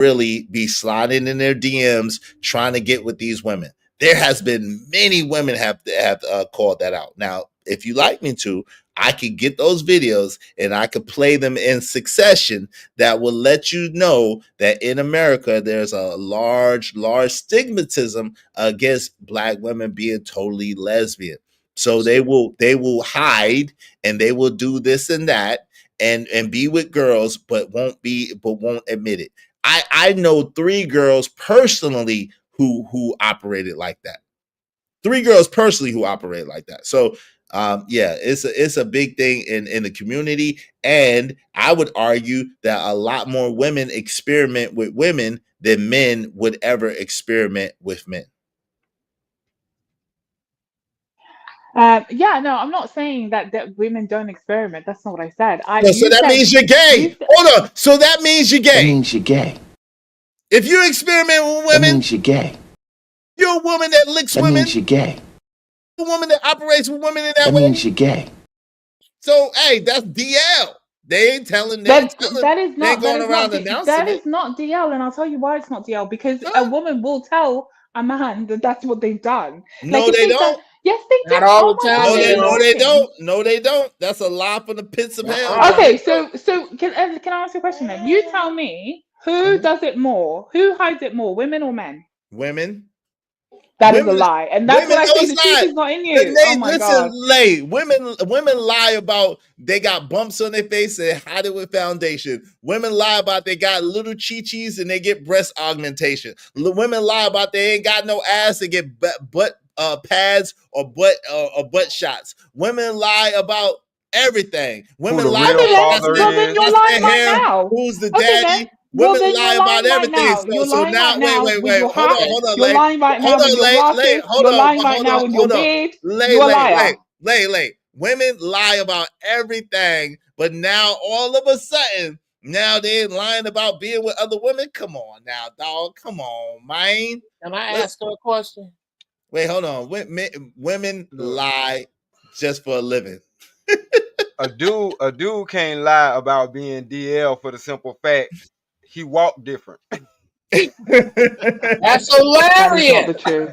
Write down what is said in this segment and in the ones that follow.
really be sliding in their DMs trying to get with these women. There has been many women have called that out. Now, if you like me to, I could get those videos and I could play them in succession that will let you know that in America there's a large stigmatism against black women being totally lesbian. So they will hide and they will do this and that and be with girls but won't admit it. I know 3 girls personally who operated like that. 3 girls personally who operate like that. So yeah, it's a big thing in the community, and I would argue that a lot more women experiment with women than men would ever experiment with men. Yeah, no, I'm not saying that women don't experiment. That's not what I said. So that means you're gay. Hold on. So that means you're gay. That means you're gay. If you experiment with women, that means you're gay. You're a woman that licks that women. That means you're gay. A woman that operates with women in that way. That means you're gay. So hey, that's DL. They ain't telling that. That is not DL, and I'll tell you why it's not DL. Because a woman will tell a man that that's what they've done. No, like, they don't. Yes, they do. Not all the time. No, they don't. No, they don't. That's a lie from the pits of hell. Okay, so can I ask you a question then? You tell me who does it more? Who hides it more, women or men? Women. That is a lie, and that's what I say. The truth is not in you. Oh my God. Women lie about they got bumps on their face and hide it with foundation. Women lie about they got little chi-chis and they get breast augmentation. Women lie about they ain't got no ass, they get butt pads or butt shots. Women lie about everything. Women lie about then you're lying right now. Who's the daddy? Women lie about everything. So now, wait. Hold on. You're lying right now with your glasses. You're lying right now with your beard. You're a liar. Lay. Women lie about everything, but now all of a sudden, now they're lying about being with other women. Come on now, dog. Come on, man. Can I ask her a question? Wait, hold on. Women lie just for a living. A dude can't lie about being DL for the simple fact he walked different. That's hilarious. That is not the truth.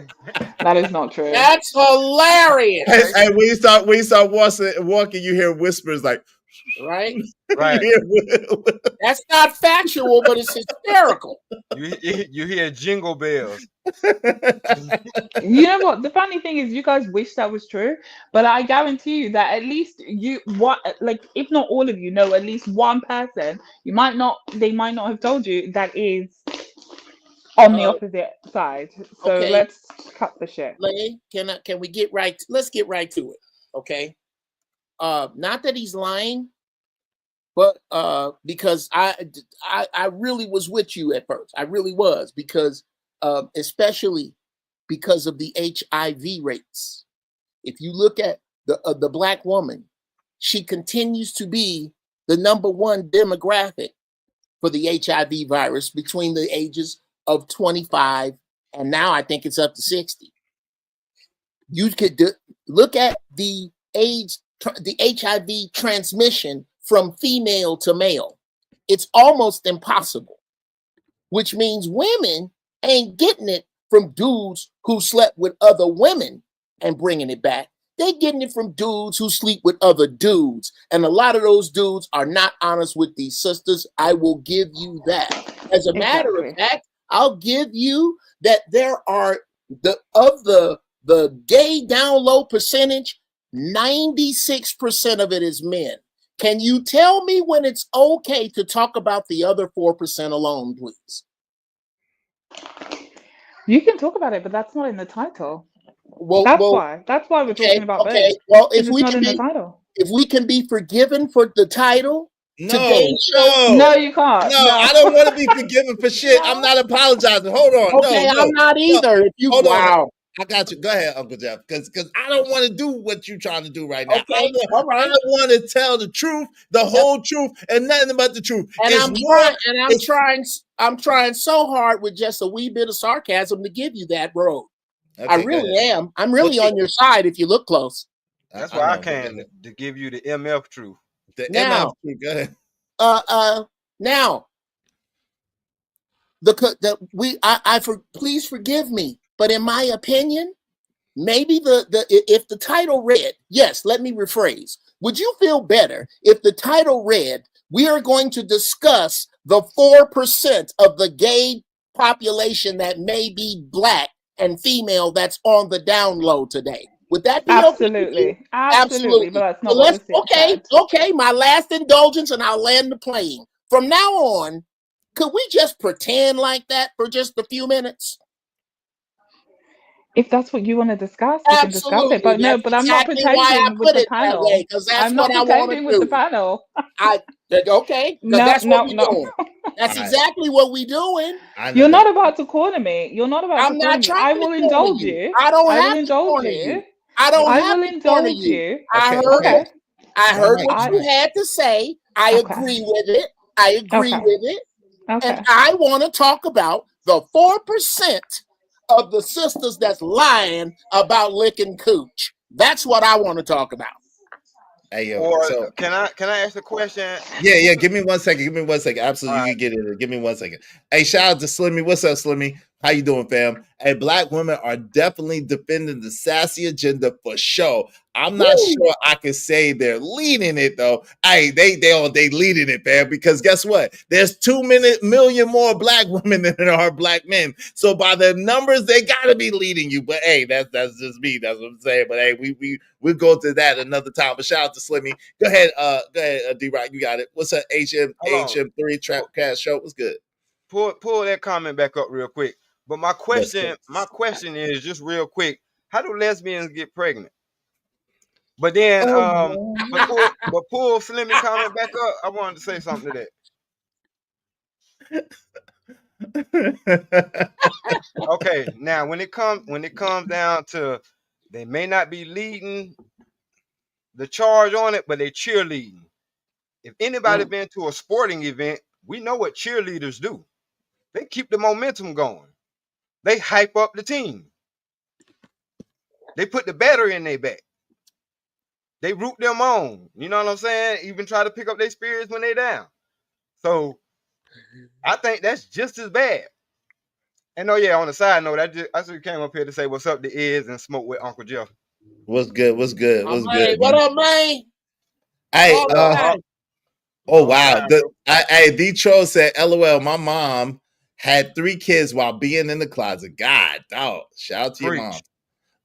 That is not true. That's hilarious. And when you start walking, you hear whispers like, right. That's not factual, but it's hysterical. You hear jingle bells. You know what? The funny thing is, you guys wish that was true, but I guarantee you that at least if not all of you know at least one person. They might not have told you that is on the opposite side. So okay. Let's cut the shit. Lay, can we get right? Let's get right to it. Okay. Not that he's lying, but because I really was with you at first. I really was, because especially because of the HIV rates. If you look at the Black woman, she continues to be the #1 demographic for the HIV virus between the ages of 25 and now I think it's up to 60. You could look at the HIV transmission from female to male. It's almost impossible, which means women ain't getting it from dudes who slept with other women and bringing it back. They're getting it from dudes who sleep with other dudes. And a lot of those dudes are not honest with these sisters. I will give you that. As a matter of fact, I'll give you that there are the gay down low percentage, 96% of it is men. Can you tell me when it's okay to talk about the other 4% alone, please? You can talk about it, but that's not in the title. That's why we're talking about this. Well, if we can be forgiven for the title, no, you can't. No, I don't want to be forgiven for shit. I'm not apologizing. Hold on. Okay, I'm not either. If you on. I got you. Go ahead, Uncle Jeff, because I don't want to do what you're trying to do right now. Okay, all right. I want to tell the truth, the whole truth, and nothing but the truth. And I'm trying so hard with just a wee bit of sarcasm to give you that road. Okay, I really am. I'm really on your side if you look close. That's why I came to give you the MF truth. MF truth. Go ahead. Now, please forgive me, but in my opinion, maybe if the title read, yes, let me rephrase. Would you feel better if the title read, we are going to discuss the 4% of the gay population that may be black and female that's on the down low today? Would that be okay with you? Absolutely. Absolutely. But Absolutely. that's So not what was said. okay, my last indulgence and I'll land the plane. From now on, could we just pretend like that for just a few minutes? If that's what you want to discuss, we can discuss it. Absolutely. But no, That's but I'm not exactly why I pretending with put the it that way, panel. because that's I'm what not I want to pretending with the do. panel. Okay, because No, that's what no, we're no. doing. That's All right. exactly what we're doing. I know You're that. not about to corner me. You're not about to I'm corner not me. trying I to will corner indulge you. you. I don't I will have to indulge corner you. you. I don't I have will to corner indulge you. you. I Okay, heard okay. Okay. what I All heard right, what all I you right. had to say. I okay. agree with it. I agree Okay. with it. And Okay. I want to talk about the 4% of the sisters that's lying about licking cooch. That's what I want to talk about. Hey yo, Or so can I ask a question? yeah, yeah. Give me 1 second. Give me 1 second. All Absolutely, you right, can get it. Give me 1 second. Hey, shout out to Slimmy. What's up, Slimmy? How you doing, fam? Hey, black women are definitely defending the sassy agenda for sure. I'm not Woo! sure I can say they're leading it though. Hey, they leading it, fam. Because guess what? There's 2 million more black women than there are black men. So by the numbers, they gotta be leading you. But hey, that's just me. That's what I'm saying. But hey, we'll go to that another time. But shout out to Slimmy. Go ahead, D Rock. You got it. What's up, hold on. HM3 Trap Cast Show? What's good? Pull that comment back up real quick. But my What's question, good? my question is just real quick: how do lesbians get pregnant? But then, Oh boy. pull Slimmy comment back up. I wanted to say something to that. Okay, now when it comes down to, they may not be leading the charge on it, but they cheerleading. If anybody Mm. been to a sporting event, we know what cheerleaders do. They keep the momentum going. They hype up the team. They put the battery in their back. They root them on. You know what I'm saying? Even try to pick up their spirits when they down. So I think that's just as bad. And oh yeah, on the side note, I just came up here to say what's up to Iz and smoke with Uncle Jeff. What's good? What's good? My What's man, good, what man? up, man? Hey, Long Yo, time. oh long wow. time, bro. Hey, D Troll said, LOL, my mom had 3 kids while being in the closet. God, dog. Shout out to your mom. Preach.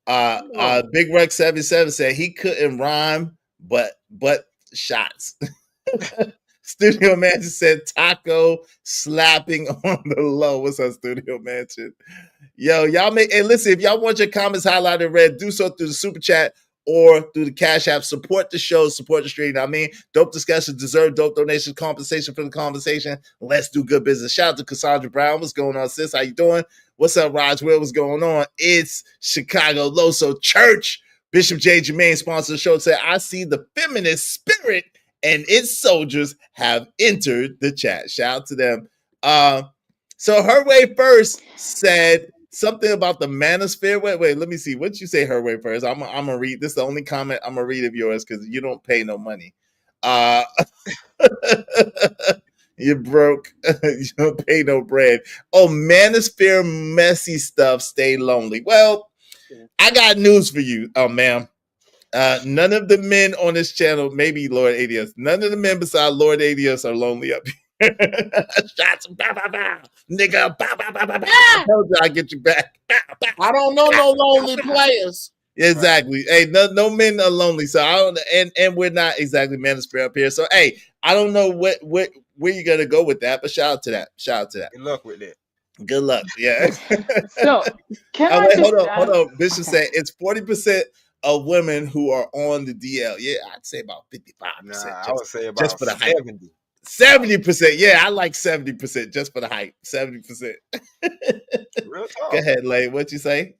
Oh, Big Rex 77 said he couldn't rhyme, but shots. Studio Mansion said taco slapping on the low. What's up, Studio Mansion? Yo, y'all make, hey, listen, if y'all want your comments highlighted in red, do so through the super chat or through the Cash App. Support the show, support the stream. You know what I mean, dope discussions deserve dope donations, compensation for the conversation. Let's do good business. Shout out to Cassandra Brown. What's going on, sis? How you doing? What's up, Raj Will? What's going on? It's Chicago Loso Church. Bishop J. Jermaine sponsors the show. Said, I see the feminist spirit and its soldiers have entered the chat. Shout out to them. So her way first said something about the manosphere. Wait, let me see. What you say her way first? I'm gonna read. This is the only comment I'm gonna read of yours because you don't pay no money. Uh you're broke. You don't pay no bread. Oh, manosphere messy stuff. Stay lonely. Well, I got news for you, ma'am. None of the men on this channel, maybe Lord ADS, none of the men beside Lord ADS are lonely up here. Shots, bow, bow, bow. Nigga, bow, bow, bow, bow, bow. I ah, told you I'll get you back. Bow, bow, I don't know bow, no bow, lonely bow. players. Right. Exactly. Hey, no men are lonely. So I don't, and we're not exactly manosphere up here. So hey, I don't know what where you're gonna go with that, but shout out to that. Shout out to that. Good luck with that. Good luck. Yeah. So can Oh I wait, just hold on. Bishop okay. said it's 40% of women who are on the DL. Yeah, I'd say about 55% Nah, I would say just about for the hype. 70. 70%. Yeah, I like 70% just for the hype. 70%. Real Go talk. ahead, Lay. What you say?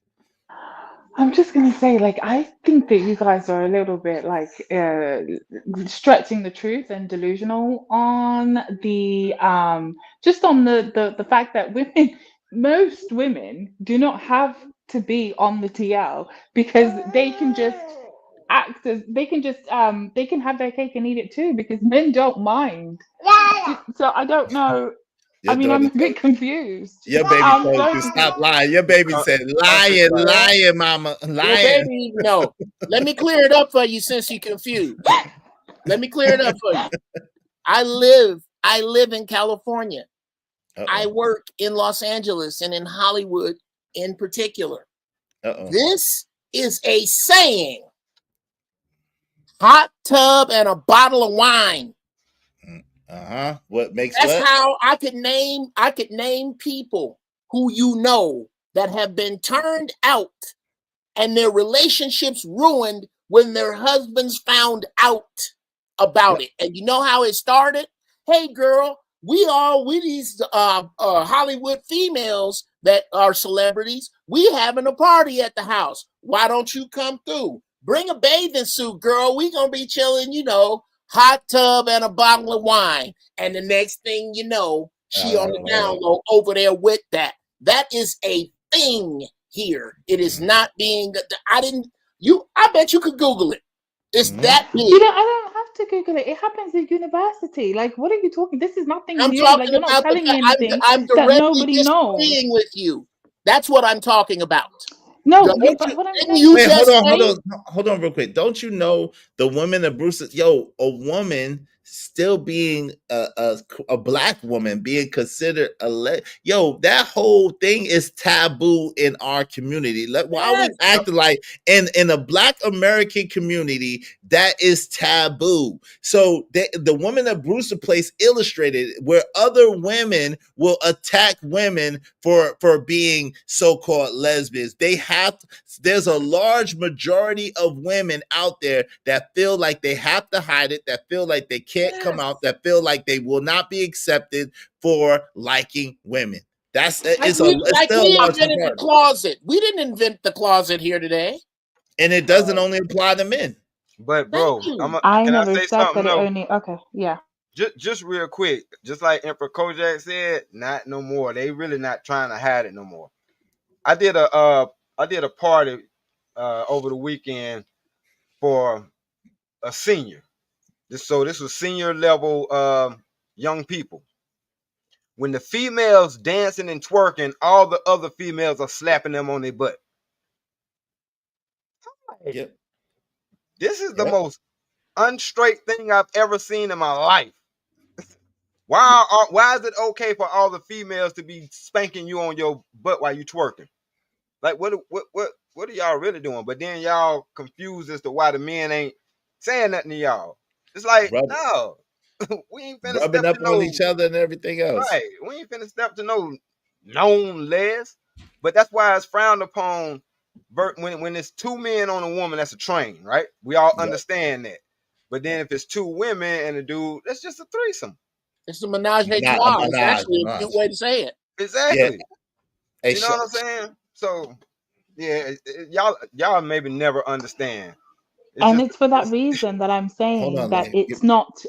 I'm just gonna say, like, I think that you guys are a little bit like stretching the truth and delusional on the just on the fact that women, most women, do not have to be on the TL because they can just act as they can have their cake and eat it too because men don't mind. So I don't know. Your I'm daughter a bit told confused. your baby I'm told so you confused. stop lying. Your baby said Country lying, class. lying, mama, Your lying. baby, no. Let me clear it up for you since you're confused. Let me clear it up for you. I live in California. I Uh-oh. work in Los Angeles and in Hollywood in particular. Uh-oh. This is a saying. Hot tub and a bottle of wine. Uh-huh. What makes That's what? how I could name people who you know that have been turned out and their relationships ruined when their husbands found out about What? it. And you know how it started? Hey girl, we these Hollywood females that are celebrities. We having a party at the house. Why don't you come through? Bring a bathing suit, girl. We gonna be chilling, hot tub and a bottle of wine. And the next thing you know, she on the Uh, down low over there with that. That is a thing here. It is mm, not being. I bet you could Google it. It's mhm. that big. I don't have to Google it. It happens at university. Like, what are you talking? This is nothing I'm new. Like, talking you're not about the telling me fact. anything I'm that directly nobody knows. disagreeing with you. That's what I'm talking about. No, Don't but you? what I'm Didn't saying you Wait, is, just say? hold on, real quick. Don't you know the women of Bruce? Yo, a woman still being a black woman being considered yo, that whole thing is taboo in our community. Why are we Yes. acting like in a black American community that is taboo? So the woman of Brewster Place illustrated where other women will attack women for being so-called lesbians. There's a large majority of women out there that feel like they have to hide it, that feel like they can't come Yes. out, that feel like they will not be accepted for liking women. Like It's still a we large invented the majority, closet. We didn't invent the closet here today. and it doesn't Uh, only apply to men. but Thank bro, you. I can I never say said something? that it No, only. Okay, yeah. just real quick, just like Emperor Kojak said, not no more. They really not trying to hide it no more. I did a party over the weekend for a senior. This was senior level young people. When the females dancing and twerking, all the other females are slapping them on their butt. Yep. This is the Yep. most unstraight thing I've ever seen in my life. Why is it okay for all the females to be spanking you on your butt while you twerking? Like what are y'all really doing? But then y'all confused as to why the men ain't saying nothing to y'all. It's like, Rub, no, we ain't finna rubbing step up to on no each other and everything else. right. We ain't finna step to no known les. But that's why it's frowned upon when it's two men on a woman, that's a train, right? We all Yep. understand that. But then if it's two women and a dude, that's just a threesome. It's a menage a Not a trois. It's menage, actually a cute menage. way to say it. Yeah. Exactly. Hey, You know what I'm saying? So yeah, y'all maybe never understand. It's And just it's for that it's reason that I'm hold saying on, that Lay. it's not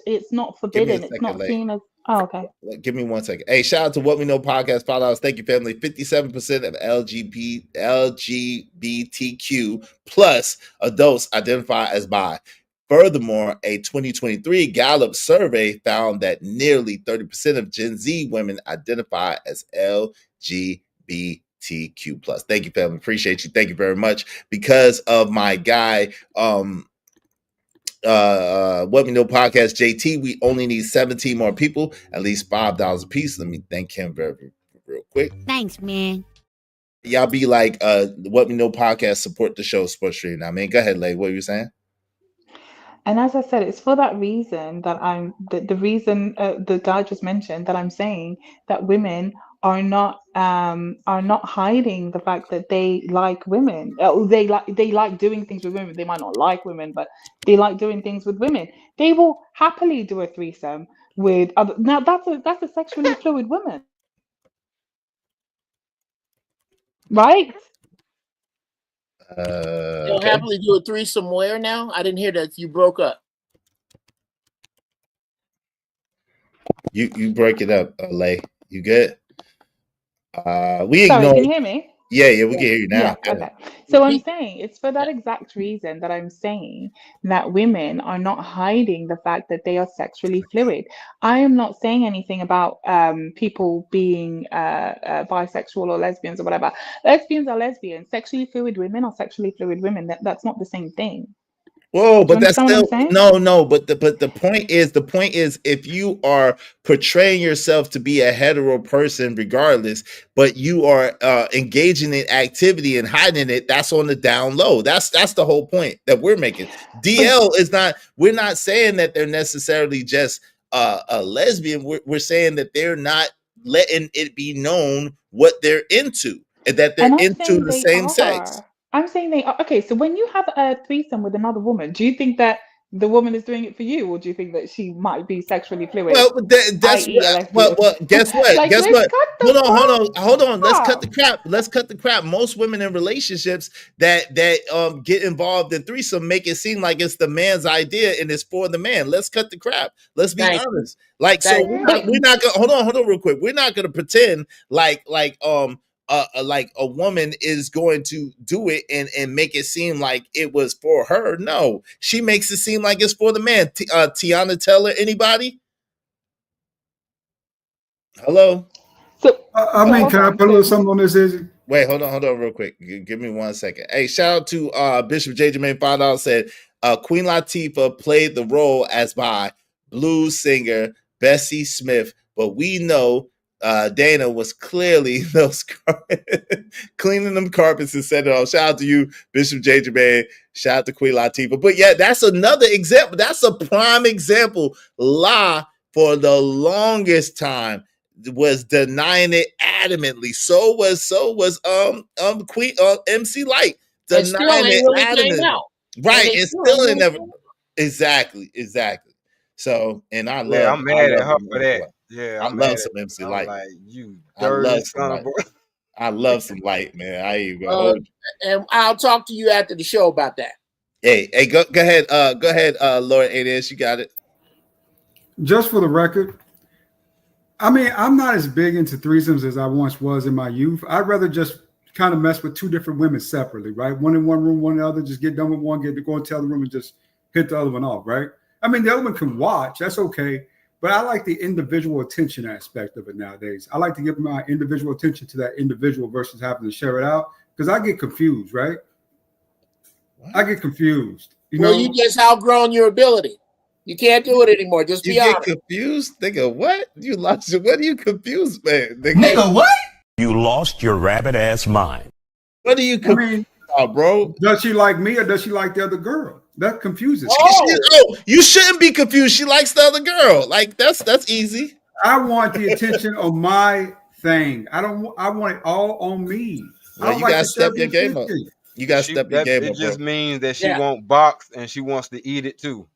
Give me a forbidden. It's second, not Lay. seen as. Oh, okay. Give me 1 second. Hey, shout out to What We Know Podcast followers. Thank you, family. 57% of LGBTQ plus adults identify as bi. Furthermore, a 2023 Gallup survey found that nearly 30% of Gen Z women identify as LGBTQ plus. Thank you, family. Appreciate you. Thank you very much. Because of my guy, What We Know Podcast JT, we only need 17 more people, at least $5 a piece. Let me thank him very real quick. Thanks, man. Y'all be like What We Know Podcast, support the show, sports stream. I mean, go ahead, Lay. What were you saying? And as I said, it's for that reason that the reason the guy just mentioned that I'm saying that women are not hiding the fact that they like women. They like doing things with women. They might not like women, but they like doing things with women. They will happily do a threesome with other. Now that's a sexually fluid woman, right? They'll Okay. happily do a threesome where now? I didn't hear that. You broke up. You break it up, Lay. You good? We Sorry, ignore. can you hear me? Yeah, we can hear you Yeah, now. Go ahead. okay. So I'm Repeat. saying it's for Yeah. that exact reason that I'm saying that women are not hiding the fact that they are sexually fluid. I am not saying anything about people being bisexual or lesbians or whatever. Lesbians are lesbians. Sexually fluid women are sexually fluid women. That's not the same thing. Whoa, Do you but that's understand what I'm still saying? no. But the point is, if you are portraying yourself to be a hetero person, regardless, but you are engaging in activity and hiding it, that's on the down low. That's the whole point that we're making. But DL is not. We're not saying that they're necessarily just a lesbian. We're saying that they're not letting it be known what they're into, and that they're and I'm into saying the they same sex. are. I'm saying they are. Okay, so when you have a threesome with another woman, do you think that the woman is doing it for you, or do you think that she might be sexually fluid, Well, that's i.e., a well, lesbian? well. Guess what? Like, Guess let's what? cut the Hold on. Let's cut the crap. crap. Let's cut the crap. Most women in relationships that get involved in threesome make it seem like it's the man's idea and it's for the man. Let's cut the crap. Let's be Thank you. honest. Like, so Thank we're you. But not gonna hold on real quick. We're not gonna pretend like a woman is going to do it and make it seem like it was for her. No, she makes it seem like it's for the man. Tiana Teller, anybody? Hello. so I so mean, hold can I on. put a little So something on this? Izzy? Wait, hold on, real quick. Give me 1 second. Hey, shout out to Bishop J. Jermaine $5 said Queen Latifah played the role as my blues singer Bessie Smith, but we know Dana was clearly those cleaning them carpets and set it off. Shout out to you, Bishop J. Jermaine. Shout out to Queen Latifah. But yeah, that's another example. That's a prime example. La for the longest time was denying it adamantly. So was Queen MC Light And denying still ain't it really came adamantly. out. And Right. they And still ain't still it really never came out. exactly. So and Yeah, I'm I mad at love her them for MC that. Light. Yeah, I I'm mad love at some her. MC I'm Light. like, you I dirty love some son of light. a. I love some light, man. I ain't gonna Uh, hold you. and I'll talk to you after the show about that. Hey, go ahead, Lord ADS, you got it. Just for the record, I mean, I'm not as big into threesomes as I once was in my youth. I'd rather just kind of mess with two different women separately, right? One in one room, one in the other. Just get done with one, get to go and tell the room, and just hit the other one off, right? I mean, the other one can watch. That's okay. But I like the individual attention aspect of it nowadays. I like to give my individual attention to that individual versus having to share it out because I get confused, right? What? I get confused. You Well, you know, just outgrown your ability. You can't do it anymore. Just You be get honest. confused? Nigga, what? You lost your what are you confused, man? Nigga, Nigga, what? You lost your rabbit ass mind. what are you I confused mean, about, bro? does she like me or does she like the other girl? That confuses me. Oh, You shouldn't be confused. She likes the other girl. Like that's easy. I want the attention on my thing. I don't. I want it all on me. I Well, don't you like gotta to share step your game up. 50-50. You gotta She step your that game it up, bro. just means that she yeah. won't box and she wants to eat it too.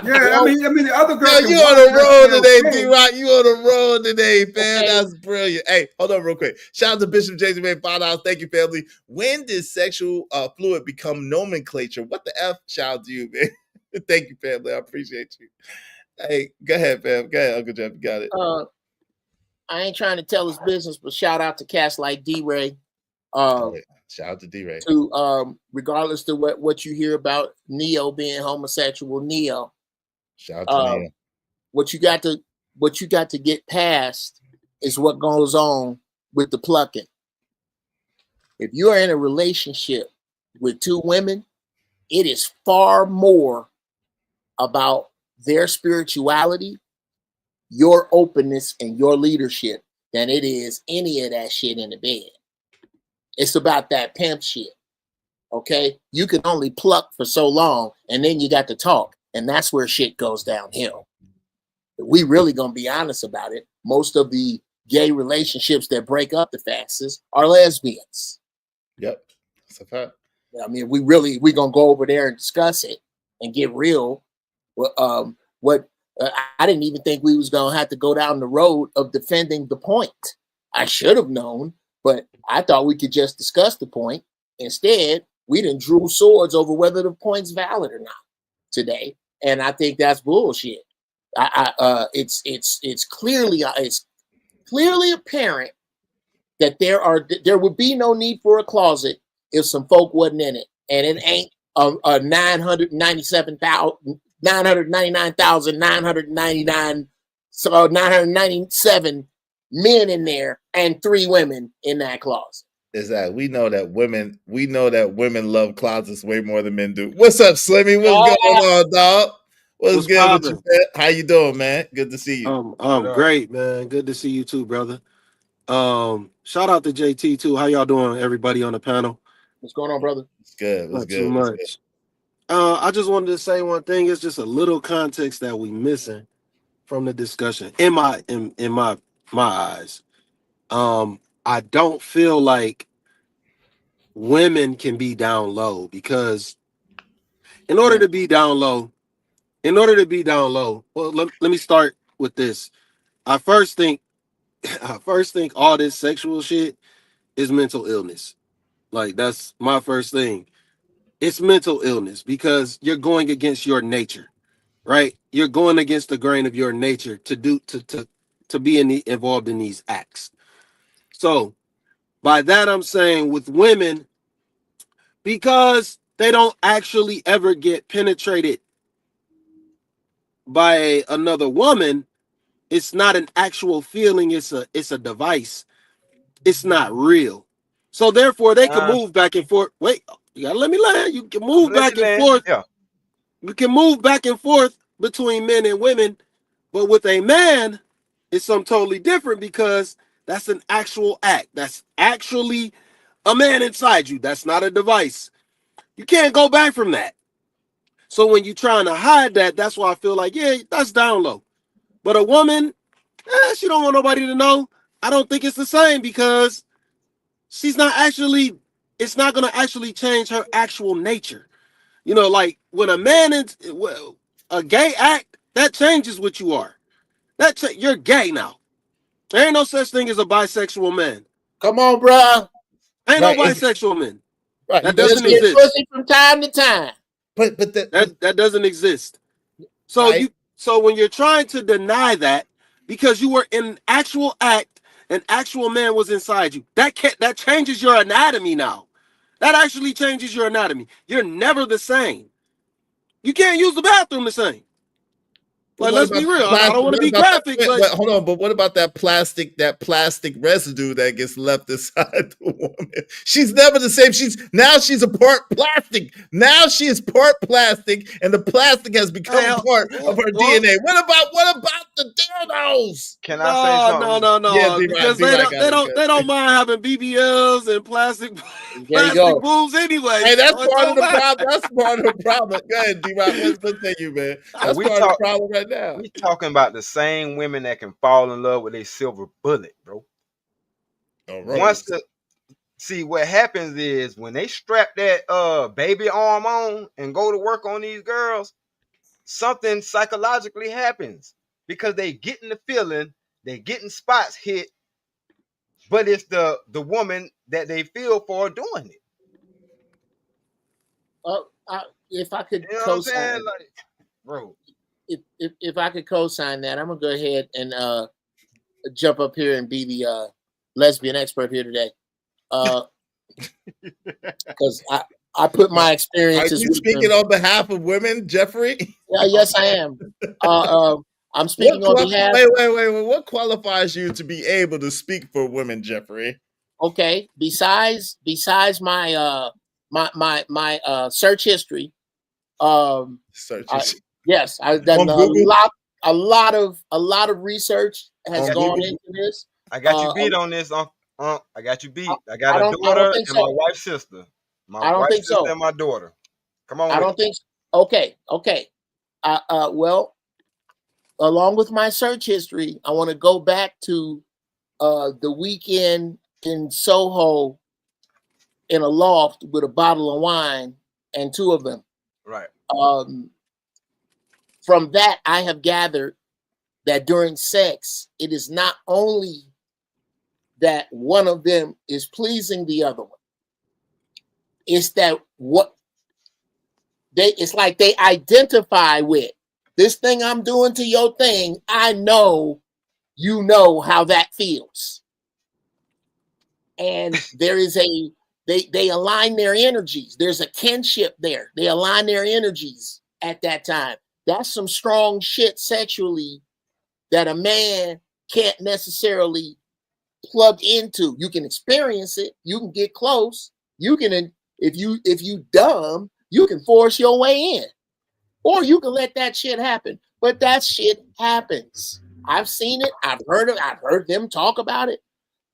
Yeah, Well, I mean, the other Yo, girl you can on watch. a That's roll today, okay. D-Rock. You on a roll today, man. okay. That's brilliant. Hey, hold on real quick. Shout out to Bishop James Man, $5. Thank you, family. When did sexual fluid become nomenclature? What the F? Shout out to you, man. Thank you, family. I appreciate you. Hey, go ahead, fam. Go ahead, Uncle Jeff. You got it. I ain't trying to tell his business, but shout out to cats like D-Ray. Oh, yeah. Shout out to D-Ray. To regardless to what you hear about Neo being homosexual, Neo, Shout out to Nia. what you got to get past is what goes on with the plucking. If you are in a relationship with two women, it is far more about their spirituality, your openness, and your leadership than it is any of that shit in the bed. It's about that pimp shit. Okay? You can only pluck for so long, and then you got to talk, and that's where shit goes downhill. If we really gonna be honest about it, most of the gay relationships that break up the fastest are lesbians. Yep. That's a fact. I mean, we gonna go over there and discuss it and get real. What I didn't even think we was gonna have to go down the road of defending the point. I should have known, but I thought we could just discuss the point. Instead, we done drew swords over whether the point's valid or not today, and I think that's bullshit. It's clearly apparent that there would be no need for a closet if some folk wasn't in it, and it ain't a 999,999 so 997 men in there and 3 women in that closet. Exactly. We know that women love closets way more than men do. What's up, Slimmy? What's going on, dog? What's good with you, man? How you doing, man? Good to see you. I'm great, man. Good to see you too, brother. Shout out to JT too. How y'all doing, everybody on the panel? What's going on, brother? It's good. Not too much. I just wanted to say one thing. It's just a little context that we missing from the discussion in my eyes. I don't feel like women can be down low, because in order to be down low, well, let me start with this. I first think all this sexual shit is mental illness. Like, that's my first thing. It's mental illness, because you're going against your nature, right? You're going against the grain of your nature to be involved in these acts. So by that, I'm saying with women, because they don't actually ever get penetrated by another woman, it's not an actual feeling. It's a device. It's not real. So therefore, they can move back and forth. Wait, you gotta let me land. You can move back and forth. Yeah. You can move back and forth between men and women, but with a man, it's something totally different, because that's an actual act. That's actually a man inside you. That's not a device. You can't go back from that. So when you're trying to hide that, that's why I feel like, yeah, that's down low. But a woman, she don't want nobody to know. I don't think it's the same, because it's not going to actually change her actual nature. Like when a man is a gay act, that changes what you are. You're gay now. There ain't no such thing as a bisexual man. Come on, bro. Ain't no bisexual man. Right. That doesn't exist. Pussy from time to time. But that doesn't exist. So so when you're trying to deny that, because you were in an actual act, an actual man was inside you, that changes your anatomy now. That actually changes your anatomy. You're never the same. You can't use the bathroom the same. Like, let's be real. I don't want to be graphic, but hold on. But what about that plastic residue that gets left inside the woman? She's never the same. She's a part plastic. Now she is part plastic, and the plastic has become part of her DNA. What about the dildos? Can I say something? No. Yeah, because they don't mind having BBLs and plastic boobs anyway. Hey, that's part of the problem. That's part of the problem. Go ahead, D-Rock. Let's take you, man. That's part of the problem right now. We talking about the same women that can fall in love with a silver bullet, bro. See, what happens is when they strap that baby arm on and go to work on these girls, something psychologically happens, because they getting the feeling, they getting spots hit, but it's the woman that they feel for doing it. If I could, you know what I'm saying? Like, bro. If I could co-sign that, I'm gonna go ahead and jump up here and be the lesbian expert here today, because I put my experiences. Are you speaking on behalf of women, Jeffrey? Yes, I am. I'm speaking on behalf. Wait. What qualifies you to be able to speak for women, Jeffrey? Okay. Besides my my search history. Yes, I've done a lot of research has gone into this. I got you beat on this. I got you beat. I got a daughter and my wife's sister. My wife's sister and my daughter. Come on. I don't think so. Okay. Well, along with my search history, I want to go back to the weekend in Soho in a loft with a bottle of wine and 2 of them. Right. From that, I have gathered that during sex, it is not only that one of them is pleasing the other one. It's that it's like they identify with this thing I'm doing to your thing. I know you know how that feels. and there is a they align their energies. There's a kinship there. They align their energies at that time. That's some strong shit sexually that a man can't necessarily plug into. You can experience it. You can get close. You can, if you dumb, you can force your way in, or you can let that shit happen. But that shit happens. I've seen it. I've heard it. I've heard them talk about it.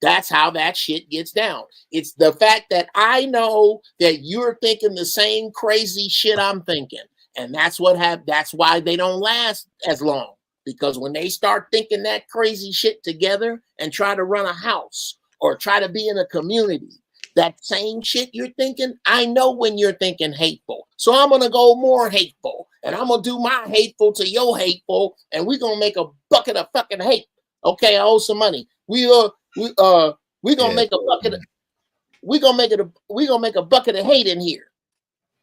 That's how that shit gets down. It's the fact that I know that you're thinking the same crazy shit I'm thinking. And that's why they don't last as long. Because when they start thinking that crazy shit together and try to run a house or try to be in a community, that same shit you're thinking, I know when you're thinking hateful. So I'm going to go more hateful. And I'm going to do my hateful to your hateful. And we're going to make a bucket of fucking hate. Okay, I owe some money. We're gonna make a bucket. We're gonna make a bucket of hate in here.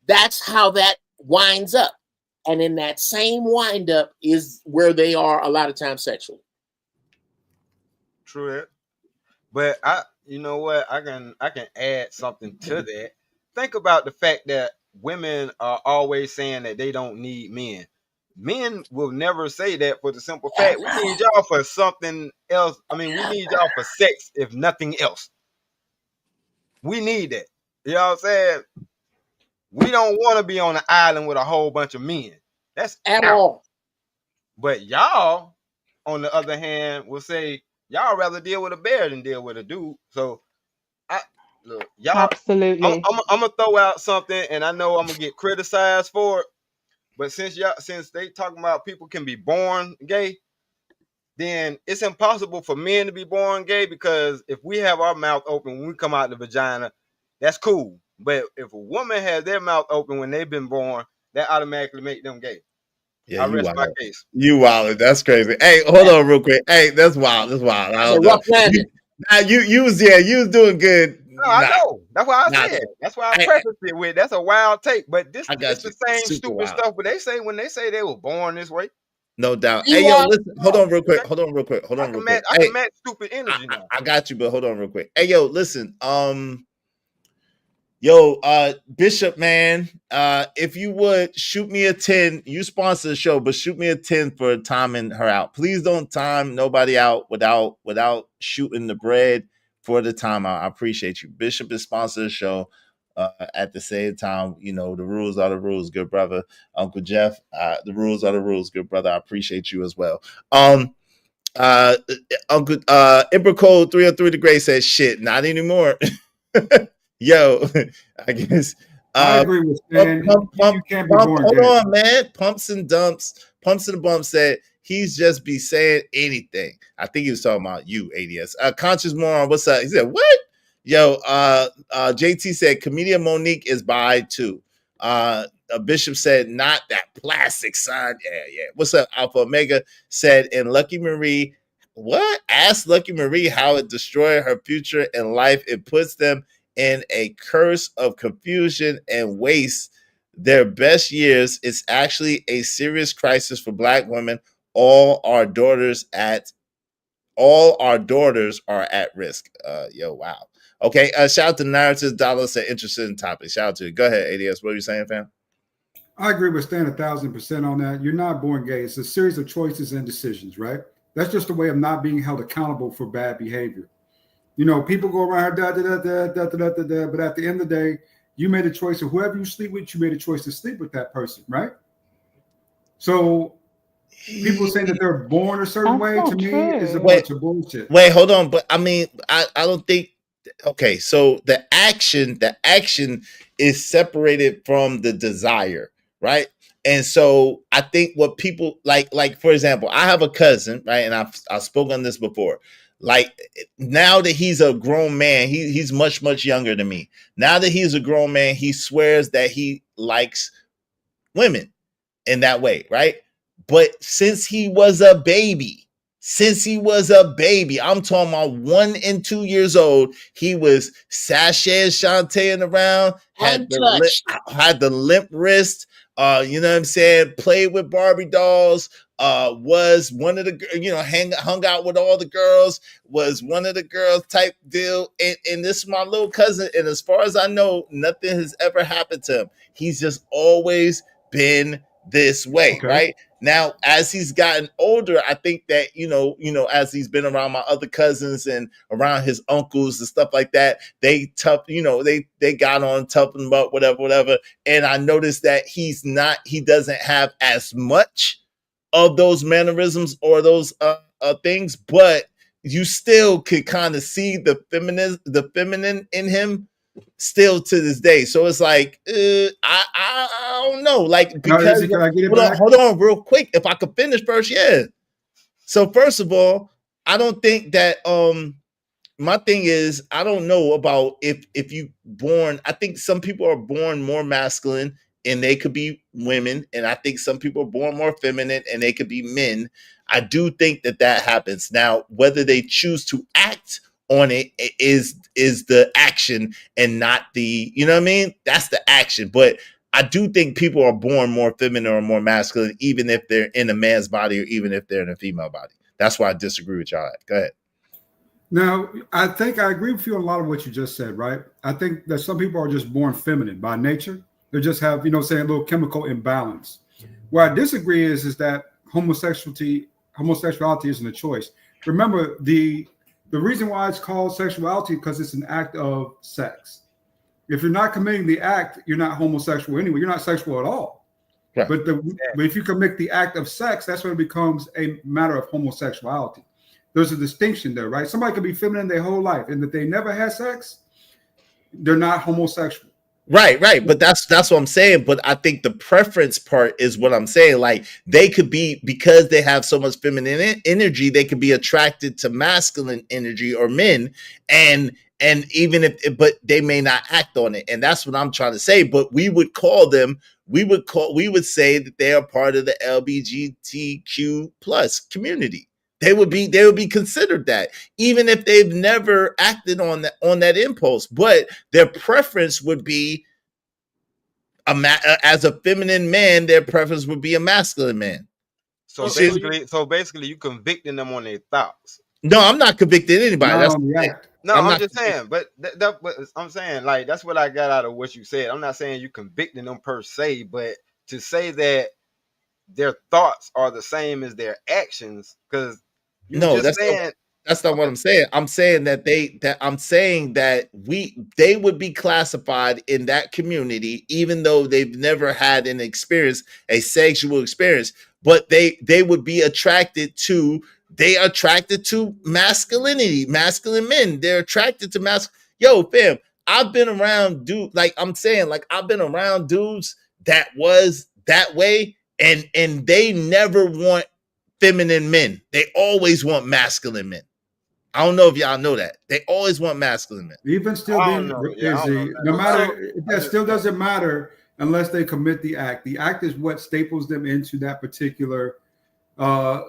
That's how that winds up, and in that same wind up is where they are a lot of times sexually. True that. But you know what? I can add something to that. Think about the fact that women are always saying that they don't need men. Men will never say that for the simple fact we need y'all for something else. I mean, we need y'all for sex, if nothing else. We need that. You know what I'm saying? We don't want to be on an island with a whole bunch of men. That's At out. all. But y'all, on the other hand, will say y'all rather deal with a bear than deal with a dude. So look, y'all, Absolutely. I'm gonna throw out something, and I know I'm gonna get criticized for it. But since they talking about people can be born gay, then it's impossible for men to be born gay, because if we have our mouth open when we come out the vagina, that's cool. But if a woman has their mouth open when they've been born, that automatically make them gay. Yeah, I you rest my wild. case. You wild. That's crazy. Hey, hold on real quick. Hey, that's wild. That's wild. I It's a don't know. rough landing. You was doing good. No, I know. That's why I Nah, said. That's why I I prefaced it with that's a wild take. But it's got the you. same Super stupid wild. stuff. But they say when they say they were born this way, No doubt. Hey, yo, Meanwhile, listen. Hold on real quick. Hold on real quick. I Hey, can match stupid energy now. I got you, but hold on real quick. Hey, yo, listen. Yo, Bishop, man, if you would shoot me a 10, you sponsor the show, but shoot me a 10 for timing her out. Please don't time nobody out without shooting the bread for the timeout. I appreciate you. Bishop is sponsor the show. At the same time, you know, the rules are the rules, good brother. Uncle Jeff, the rules are the rules, good brother. I appreciate you as well. Uncle Emperor Code 303 the Great says shit, not anymore. Yo, I guess. I agree with Stan. You can't be born Hold gay. on, man. Pumps and Bumps said he's just be saying anything. I think he was talking about you, ADS. Conscious Moron, what's up? He said, what? Yo, JT said comedian Monique is bi too. Bishop said, not that plastic son. Yeah. What's up? Alpha Omega said, and Lucky Marie, what? Ask Lucky Marie how it destroyed her future in life. It puts them in a curse of confusion and waste their best years. It's actually a serious crisis for Black women. All our daughters are at risk. Yo, wow. Okay. Shout out to Narratives Dollar said interested in topic. Shout out to you. Go ahead, ADS. What are you saying, fam? I agree with Stan 1,000% on that. You're not born gay. It's a series of choices and decisions, right? That's just a way of not being held accountable for bad behavior. You know, people go around but at the end of the day, you made a choice of whoever you sleep with, you made a choice to sleep with that person, right? So people saying that they're born a certain way to me is a bunch of bullshit. Wait, hold on. But I mean, I don't think okay, so the action is separated from the desire, right? And so I think what people like for example, I have a cousin, right? And I've spoken on this before. Like now that he's a grown man, he's much younger than me. Now that he's a grown man, he swears that he likes women in that way, right? But since he was a baby, I'm talking about 1 and 2 years old, he was sashaying, shantaing around, had the limp wrist, you know what I'm saying? Played with Barbie dolls, was one of the, hung out with all the girls, was one of the girls type deal. And this is my little cousin. And as far as I know, nothing has ever happened to him. He's just always been this way, Okay. right? Now, as he's gotten older, I think that, as he's been around my other cousins and around his uncles and stuff like that, they got on, toughen him up, whatever. And I noticed that he doesn't have as much of those mannerisms or those things, but you still could kind of see the feminine in him still to this day. So it's like, I don't know, like, because Can I get it back? hold on real quick, if I could finish first. Yeah. So first of all, I don't think that my thing is, I don't know about if you born. I think some people are born more masculine and they could be women, and I think some people are born more feminine and they could be men. I do think that happens. Now, whether they choose to act on it is the action and not the, you know what I mean? That's the action. But I do think people are born more feminine or more masculine, even if they're in a man's body or even if they're in a female body. That's why I disagree with y'all. Go ahead. Now, I think I agree with you on a lot of what you just said, right? I think that some people are just born feminine by nature. They just have, a little chemical imbalance. Where I disagree is that homosexuality isn't a choice. Remember, the reason why it's called sexuality because it's an act of sex. If you're not committing the act, you're not homosexual anyway. You're not sexual at all. Right. But if you commit the act of sex, that's when it becomes a matter of homosexuality. There's a distinction there, right? Somebody could be feminine their whole life, and if they never had sex, they're not homosexual. Right. But that's what I'm saying. But I think the preference part is what I'm saying. Like, they could be, because they have so much feminine energy, they could be attracted to masculine energy or men, and even but they may not act on it. And that's what I'm trying to say. But we would say that they are part of the LGBTQ plus community. They would be considered that, even if they've never acted on that impulse. But their preference would be as a feminine man. Their preference would be a masculine man. So basically, you convicting them on their thoughts. No, I'm not convicting anybody. I'm just saying. But I'm saying, like, that's what I got out of what you said. I'm not saying you convicting them per se, but to say that their thoughts are the same as their actions, because that's not what I'm saying. I'm saying that they would be classified in that community, even though they've never had a sexual experience, but they would be attracted to masculinity, masculine men. They're attracted to Yo, fam, I've been around I've been around dudes that was that way, and they never want feminine men. They always want masculine men. I don't know if y'all know that. They always want masculine men. Even still being busy, no matter, that still doesn't matter unless they commit the act. The act is what staples them into that particular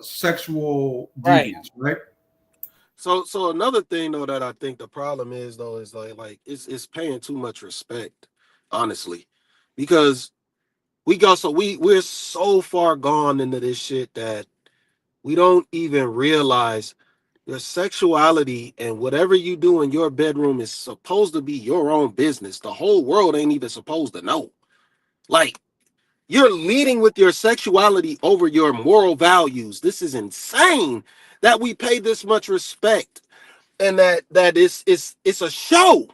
sexual deviance, right? So another thing though that I think the problem is though is like it's paying too much respect, honestly, because we're so far gone into this shit that we don't even realize your sexuality and whatever you do in your bedroom is supposed to be your own business. The whole world ain't even supposed to know. Like, you're leading with your sexuality over your moral values. This is insane that we pay this much respect and that it's a show.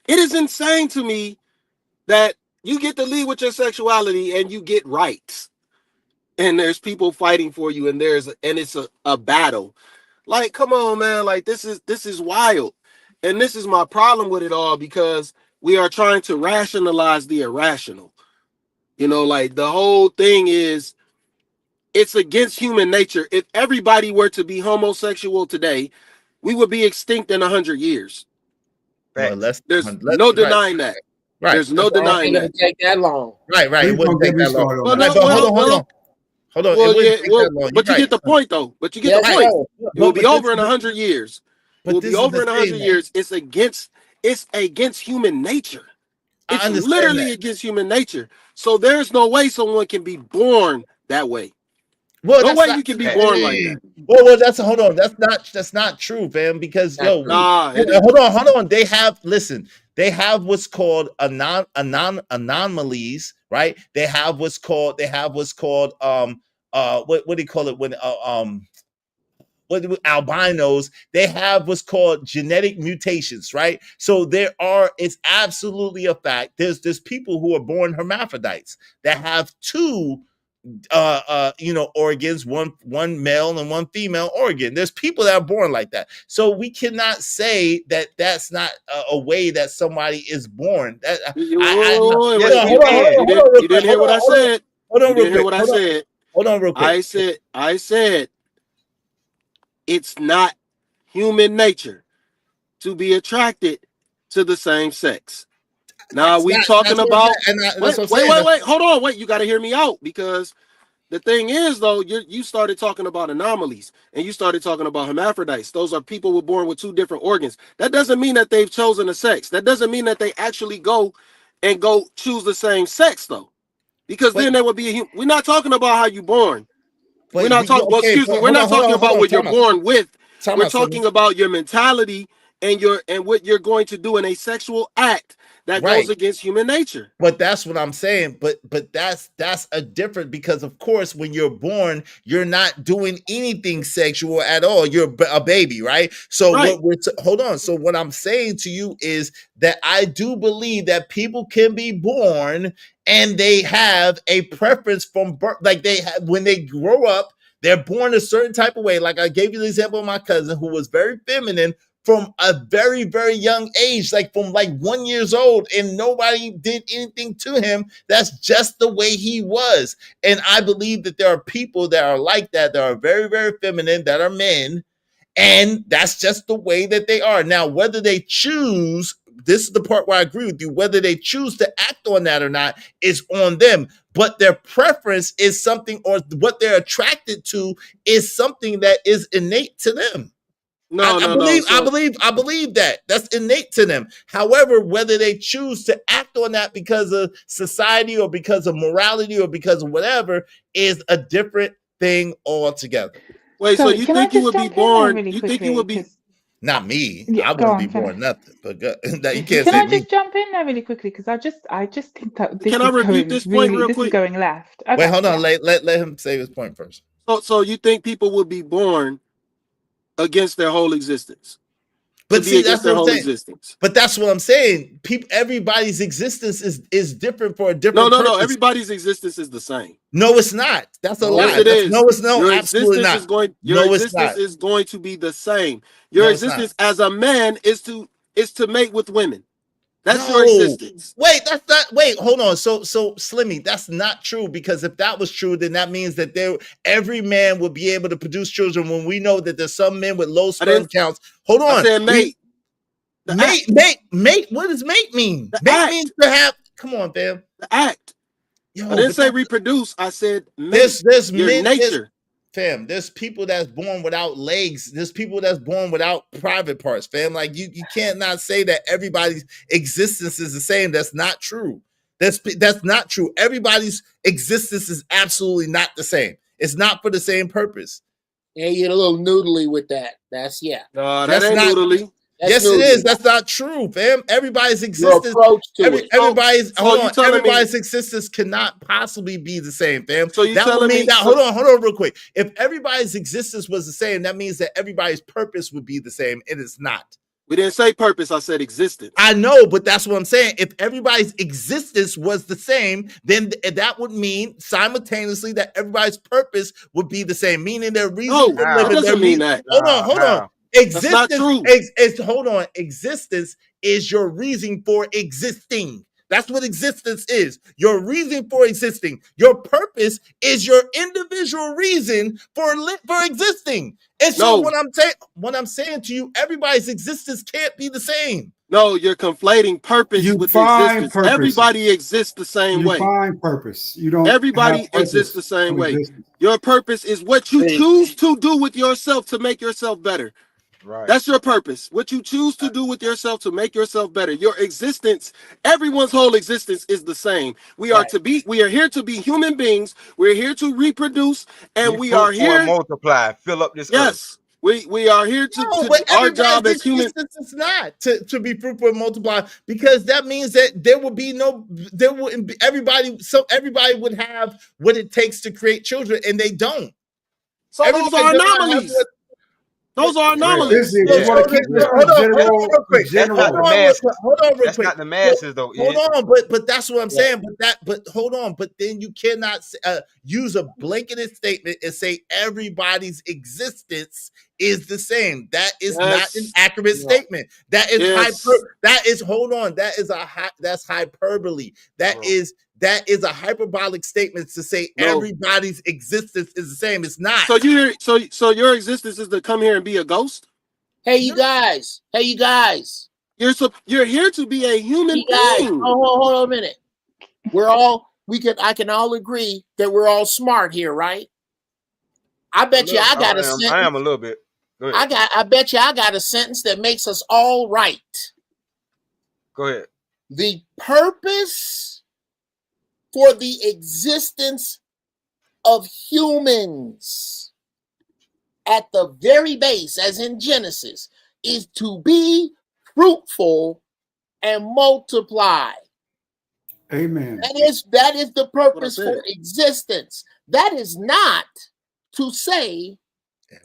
It is insane to me that you get to lead with your sexuality and you get rights. And there's people fighting for you, and it's a battle. Like, come on, man. Like, this is wild. And this is my problem with it all, because we are trying to rationalize the irrational. Like, the whole thing is, it's against human nature. If everybody were to be homosexual today, we would be extinct in 100 years. There's no denying that. Right. There's no denying that. It wouldn't take that long. Right. It wouldn't take that long. Hold on. But you get the point, though. But you get the point. It will be over in 100 years. It will be over in 100 years. It's against human nature. It's literally against human nature. So there's no way someone can be born that way. Well, No that's way not. you can be born like Hey. that. Well, that's hold on. That's not true, fam. Because Not yo, true. Nah, it is. hold on. They have listen. They have what's called anomalies, right? They have what's called what do you call it when what albinos. They have what's called genetic mutations, right? So it's absolutely a fact. There's people who are born hermaphrodites that have two organs, one male and one female organ. There's people that are born like that. So we cannot say that that's not a way that somebody is born. That Yes, Wait, we hold on, can. real you quick. didn't hear what I said. Hold You on real didn't hear quick. what I said. Hold on real quick. I said it's not human nature to be attracted to the same sex. Now we talking about That's what I'm saying. wait. Hold on, wait. You got to hear me out, because the thing is, though, you started talking about anomalies and you started talking about hermaphrodites. Those are people who were born with two different organs. That doesn't mean that they've chosen a sex. That doesn't mean that they actually go choose the same sex, though, because But then there would be we're not talking about how you born. but We're not talking. Well, okay. excuse me. But We're not talking about what you're Time out. born with. Time We're out. Son. talking about your mentality and what you're going to do in a sexual act that Right. goes against human nature. But that's what I'm saying. But that's a different, because of course when you're born, you're not doing anything sexual at all. You're a baby, right? So Right. hold on. So what I'm saying to you is that I do believe that people can be born and they have a preference from birth, like they have when they grow up. They're born a certain type of way. Like I gave you the example of my cousin who was very feminine from a very, very young age, like from like 1 year old, and nobody did anything to him. That's just the way he was. And I believe that there are people that are like that are very, very feminine, that are men, and that's just the way that they are. Now, whether they choose, this is the part where I agree with you, whether they choose to act on that or not is on them. But their preference is something, or what they're attracted to is something that is innate to them. No. I believe that that's innate to them. However, whether they choose to act on that because of society or because of morality or because of whatever is a different thing altogether. Wait, so Sorry, you can I think you just would be jump in there born? really You think you quickly? would be? Because Not me. yeah, I go wouldn't be on, finish. born nothing. But you can't Can say I me. just jump in there really quickly? Because I just think that Can I refute this point real this is quick? going left. Wait, Okay, hold on. yeah. Let him say his point first. So you think people would be born against their whole existence? But Be see, against that's their what I'm whole saying. existence. But that's what I'm saying. Everybody's existence is different for a different No. purpose. Everybody's existence is the same. No, it's not. That's a No, Yes, lie. it is. No, Your absolutely existence not. is going. Your No, it's existence not. is going to be the same. Your No, it's not. existence as a man is to mate with women. That's your No, existence. wait, that's not. Wait, hold on. So, Slimmy, that's not true, because if that was true, then that means that every man would be able to produce children. When we know that there's some men with low I sperm didn't. counts. Hold I on, said mate. The act. mate. What does mate mean? The Mate means act. to have. Come on, fam. The act. I Yo, didn't but say reproduce. I said mate. there's Your men. nature. Fam, there's people that's born without legs. There's people that's born without private parts, fam. Like you can't not say that everybody's existence is the same. That's not true. That's not true. Everybody's existence is absolutely not the same. It's not for the same purpose. Yeah, you're a little noodly with that. That's No, that That's ain't not. noodly. Yes, it is. That's not true, fam. Everybody's Your existence. approach to it. Everybody's So hold you on. telling me? Everybody's existence cannot possibly be the same, fam. So you That would telling mean me? that. So, Hold on, real quick. If everybody's existence was the same, that means that everybody's purpose would be the same. It is not. we didn't say purpose. I said existence. I know, but that's what I'm saying. If everybody's existence was the same, then that would mean simultaneously that everybody's purpose would be the same, meaning their reason No, for it living. doesn't mean that. Hold on. Existence, That's not true. hold on. Existence is your reason for existing. That's what existence is. Your reason for existing. Your purpose is your individual reason for existing. And so No. what I'm saying to you, everybody's existence can't be the same. No, you're conflating purpose You with find existence. purpose. Everybody exists the same way. You find purpose. You don't. Everybody have purpose exists the same of way. existence. Your purpose is what you choose to do with yourself to make yourself better. Right. That's your purpose. What you choose to do with yourself to make yourself better. Your existence, everyone's whole existence is the same. We are here to be human beings. We're here to reproduce, Be and we are fruitful and here. multiply. Fill up this earth. Yes, we are here No, to but do our everybody's job as human. existence is not to be fruitful and multiply, because that means that there will be no, there wouldn't be everybody. So everybody would have what it takes to create children, and they don't. So those Everybody are does not have anomalies. Those are Real. anomalies. Busy. If So, you Yeah. want to keep this Yeah. from hold on real quick. That's not Hold the general. on real quick. masses. Hold on real That's quick. not the masses though, Hold Ed. on, but that's what I'm saying. But hold on. But then you cannot use a blanketed statement and say everybody's existence is the same. That is not an Yes. accurate No. statement. That is Yes. That is, hold on. That is that's hyperbole. That Bro. is a hyperbolic statement to say No. everybody's existence is the same. It's not. So your existence is to come here and be a ghost. Hey, you guys. Hey, you guys. You're here to be a human You guys. being. Hold on a minute. I can all agree that we're all smart here, right? I bet you I got a I sentence. am a little bit. Go ahead. I bet you I got a sentence that makes us all right. Go ahead. The purpose for the existence of humans at the very base, as in Genesis, is to be fruitful and multiply. Amen. That is the purpose said. for existence. That is not to say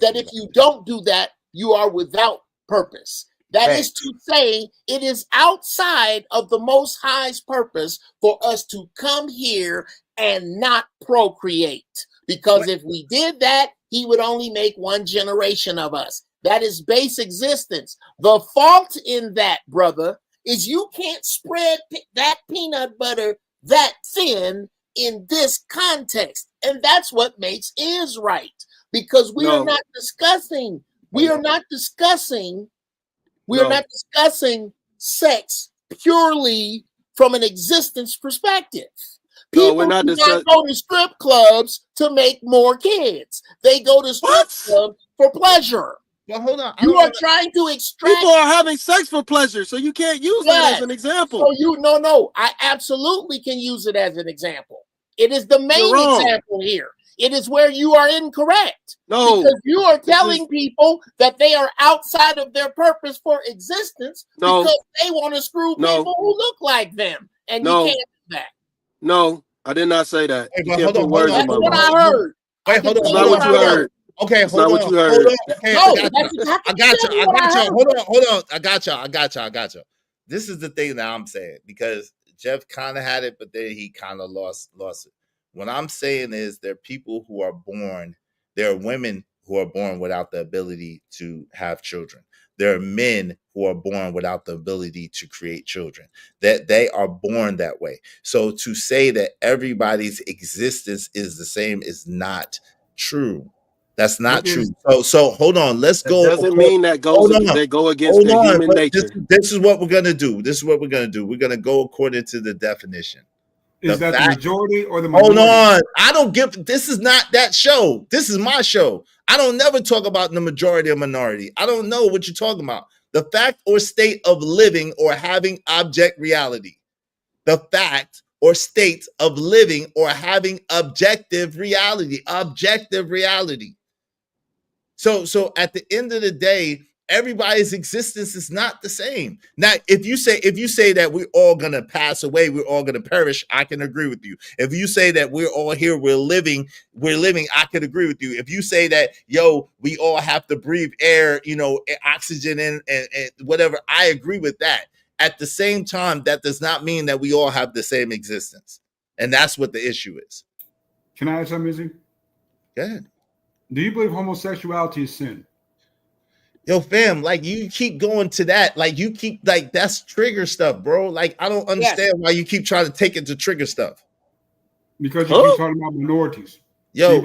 that if you don't do that, you are without purpose. That is to say it is outside of the Most High's purpose for us to come here and not procreate. Because if we did that, he would only make one generation of us. That is base existence. The fault in that, brother, is you can't spread that peanut butter that thin in this context. And that's what makes is right. Because we are not discussing sex purely from an existence perspective. People do not go to strip clubs to make more kids. They go to strip clubs for pleasure. Well, hold on. You are trying to extract. People are having sex for pleasure, so you can't use that as an example. So no, I absolutely can use it as an example. It is the main example here. It is where you are incorrect. No, because you are telling people that they are outside of their purpose for existence because they want to screw people who look like them, and you can't do that. No, I did not say that. Hey, you can't put words in my mouth. That's what I heard. Wait, hold on. That's not what you heard. Okay, That's not what you heard. Hold on. Okay, No, I got you. Hold on. I got you. This is the thing that I'm saying, because Jeff kind of had it, but then he kind of lost it. What I'm saying is there are people who are born, there are women who are born without the ability to have children. There are men who are born without the ability to create children. That they are born that way. So to say that everybody's existence is the same is not true. That's not true. So hold on. Let's go. Doesn't mean that they go against their human nature. This is what we're gonna do. We're gonna go according to the definition. Is that the majority or the minority? Hold on. I don't give. This is not that show. This is my show. I don't never talk about the majority or minority. I don't know what you're talking about. The fact or state of living or having object reality. The fact or state of living or having objective reality. Objective reality. So at the end of the day, everybody's existence is not the same. Now, if you say that we're all gonna pass away, we're all gonna perish, I can agree with you. If you say that we're all here, we're living, I can agree with you. If you say that, we all have to breathe air, oxygen and whatever, I agree with that. At the same time, that does not mean that we all have the same existence. And that's what the issue is. Can I add something, Izzy? Go ahead. Do you believe homosexuality is sin? Yo, fam, like you keep going to that. Like you keep that's trigger stuff, bro. Like I don't understand why you keep trying to take it to trigger stuff. Because you keep talking about minorities. Yo,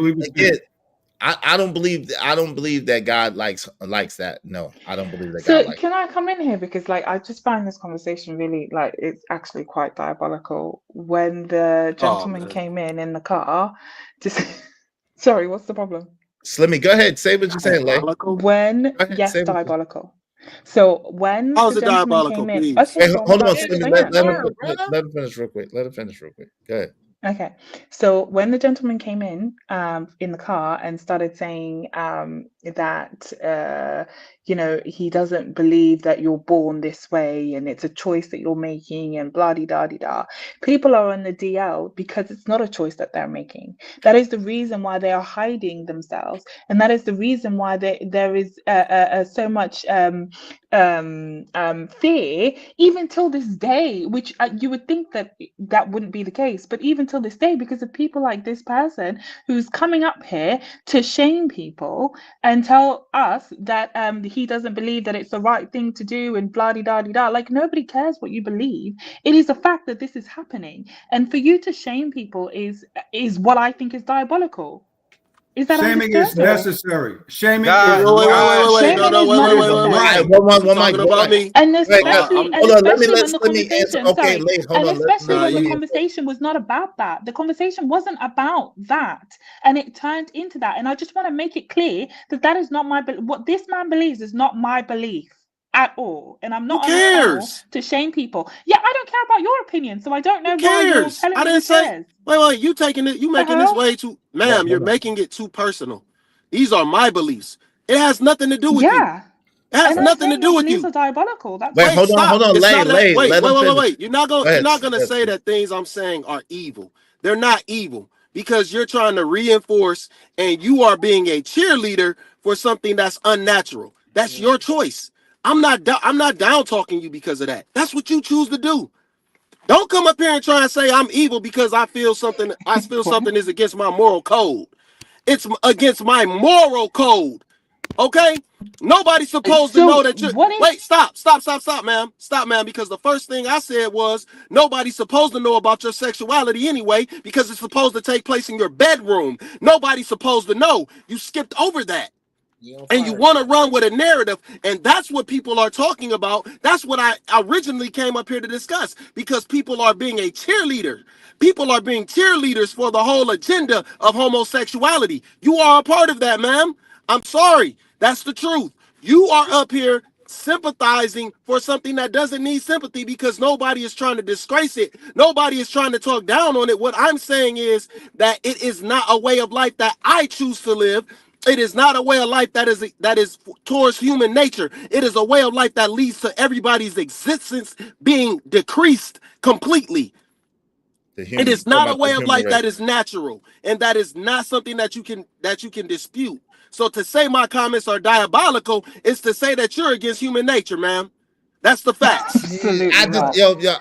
I don't believe that God likes that. No, I don't believe that. So God likes can I come in here, because I just find this conversation really it's actually quite diabolical. When the gentleman came in the car to say, sorry, what's the problem? Slimmy, go ahead. Say what you're saying, Lay. Diabolical. When, Go ahead. yes, Say what you're diabolical. So when How's the it gentleman diabolical, came in, please? okay, Wait, so I'm hold on, about to Slimmy. explain Let, it. let him Word, brother. let him finish real quick. Let him finish real quick. Go ahead. Okay, so when the gentleman came in the car and started saying that you know, he doesn't believe that you're born this way and it's a choice that you're making and blah de da de da, people are on the DL because it's not a choice that they're making. That is the reason why they are hiding themselves, and that is the reason why there is so much fear even till this day, which you would think that that wouldn't be the case, but even till this day, because of people like this person who's coming up here to shame people and tell us that he doesn't believe that it's the right thing to do and blah de da de da. Like, nobody cares what you believe. It is a fact that this is happening, and for you to shame people is what I think is diabolical. Is that Shaming is understood? Or necessary. Shaming Wait, is God, wait, wait, wait, right. wait, God, wait, wait. No, shaming no, is wait, not It wait, is wait, wait, wait. right. All right, necessary? You talking about me? And Wait, especially and hold on. Let me especially let when the Slimmy answer. conversation, Okay, sorry, Lay, hold and on. especially Nah, when the you. conversation was not about that. The conversation wasn't about that, and it turned into that. And I just want to make it clear that that is not what this man believes is not my belief at all. And I'm Who not on a channel cares? to shame people. Yeah, I don't care about your opinion, so I don't Who know why you're cares? telling I me who didn't say. cares. Wait, you taking it? You The making this hell? way too, Hold ma'am? You're on. making it too personal. These are my beliefs. It has nothing to do with you. Yeah, It has and I'm nothing to saying do your with beliefs you. are diabolical. That's Wait, all. Wait, hold stop. on. It's Lay, not that. Lay, Wait, let wait, him wait, wait, finish. wait. Go You're ahead. not gonna say that things I'm saying are evil. They're not evil because you're trying to reinforce and you are being a cheerleader for something that's unnatural. That's your choice. I'm not down talking you because of that. That's what you choose to do. Don't come up here and try and say I'm evil because I feel something. I feel something is against my moral code. It's against my moral code. Okay? Nobody's supposed to know So that you're. what is Wait, stop, ma'am. Stop, ma'am, because the first thing I said was nobody's supposed to know about your sexuality anyway, because it's supposed to take place in your bedroom. Nobody's supposed to know. You skipped over that. You on And you fire. want to run with a narrative, and that's what people are talking about. That's what I originally came up here to discuss, because people are being a cheerleader. People are being cheerleaders for the whole agenda of homosexuality. You are a part of that, ma'am. I'm sorry. That's the truth. You are up here sympathizing for something that doesn't need sympathy because nobody is trying to disgrace it. Nobody is trying to talk down on it. What I'm saying is that it is not a way of life that I choose to live. It is not a way of life that is towards human nature. It is a way of life that leads to everybody's existence being decreased completely. It You is talking not a about the way of human life race. that is natural, and that is not something that you can dispute. So to say my comments are diabolical is to say that you're against human nature, ma'am. That's the facts. absolutely I just, not?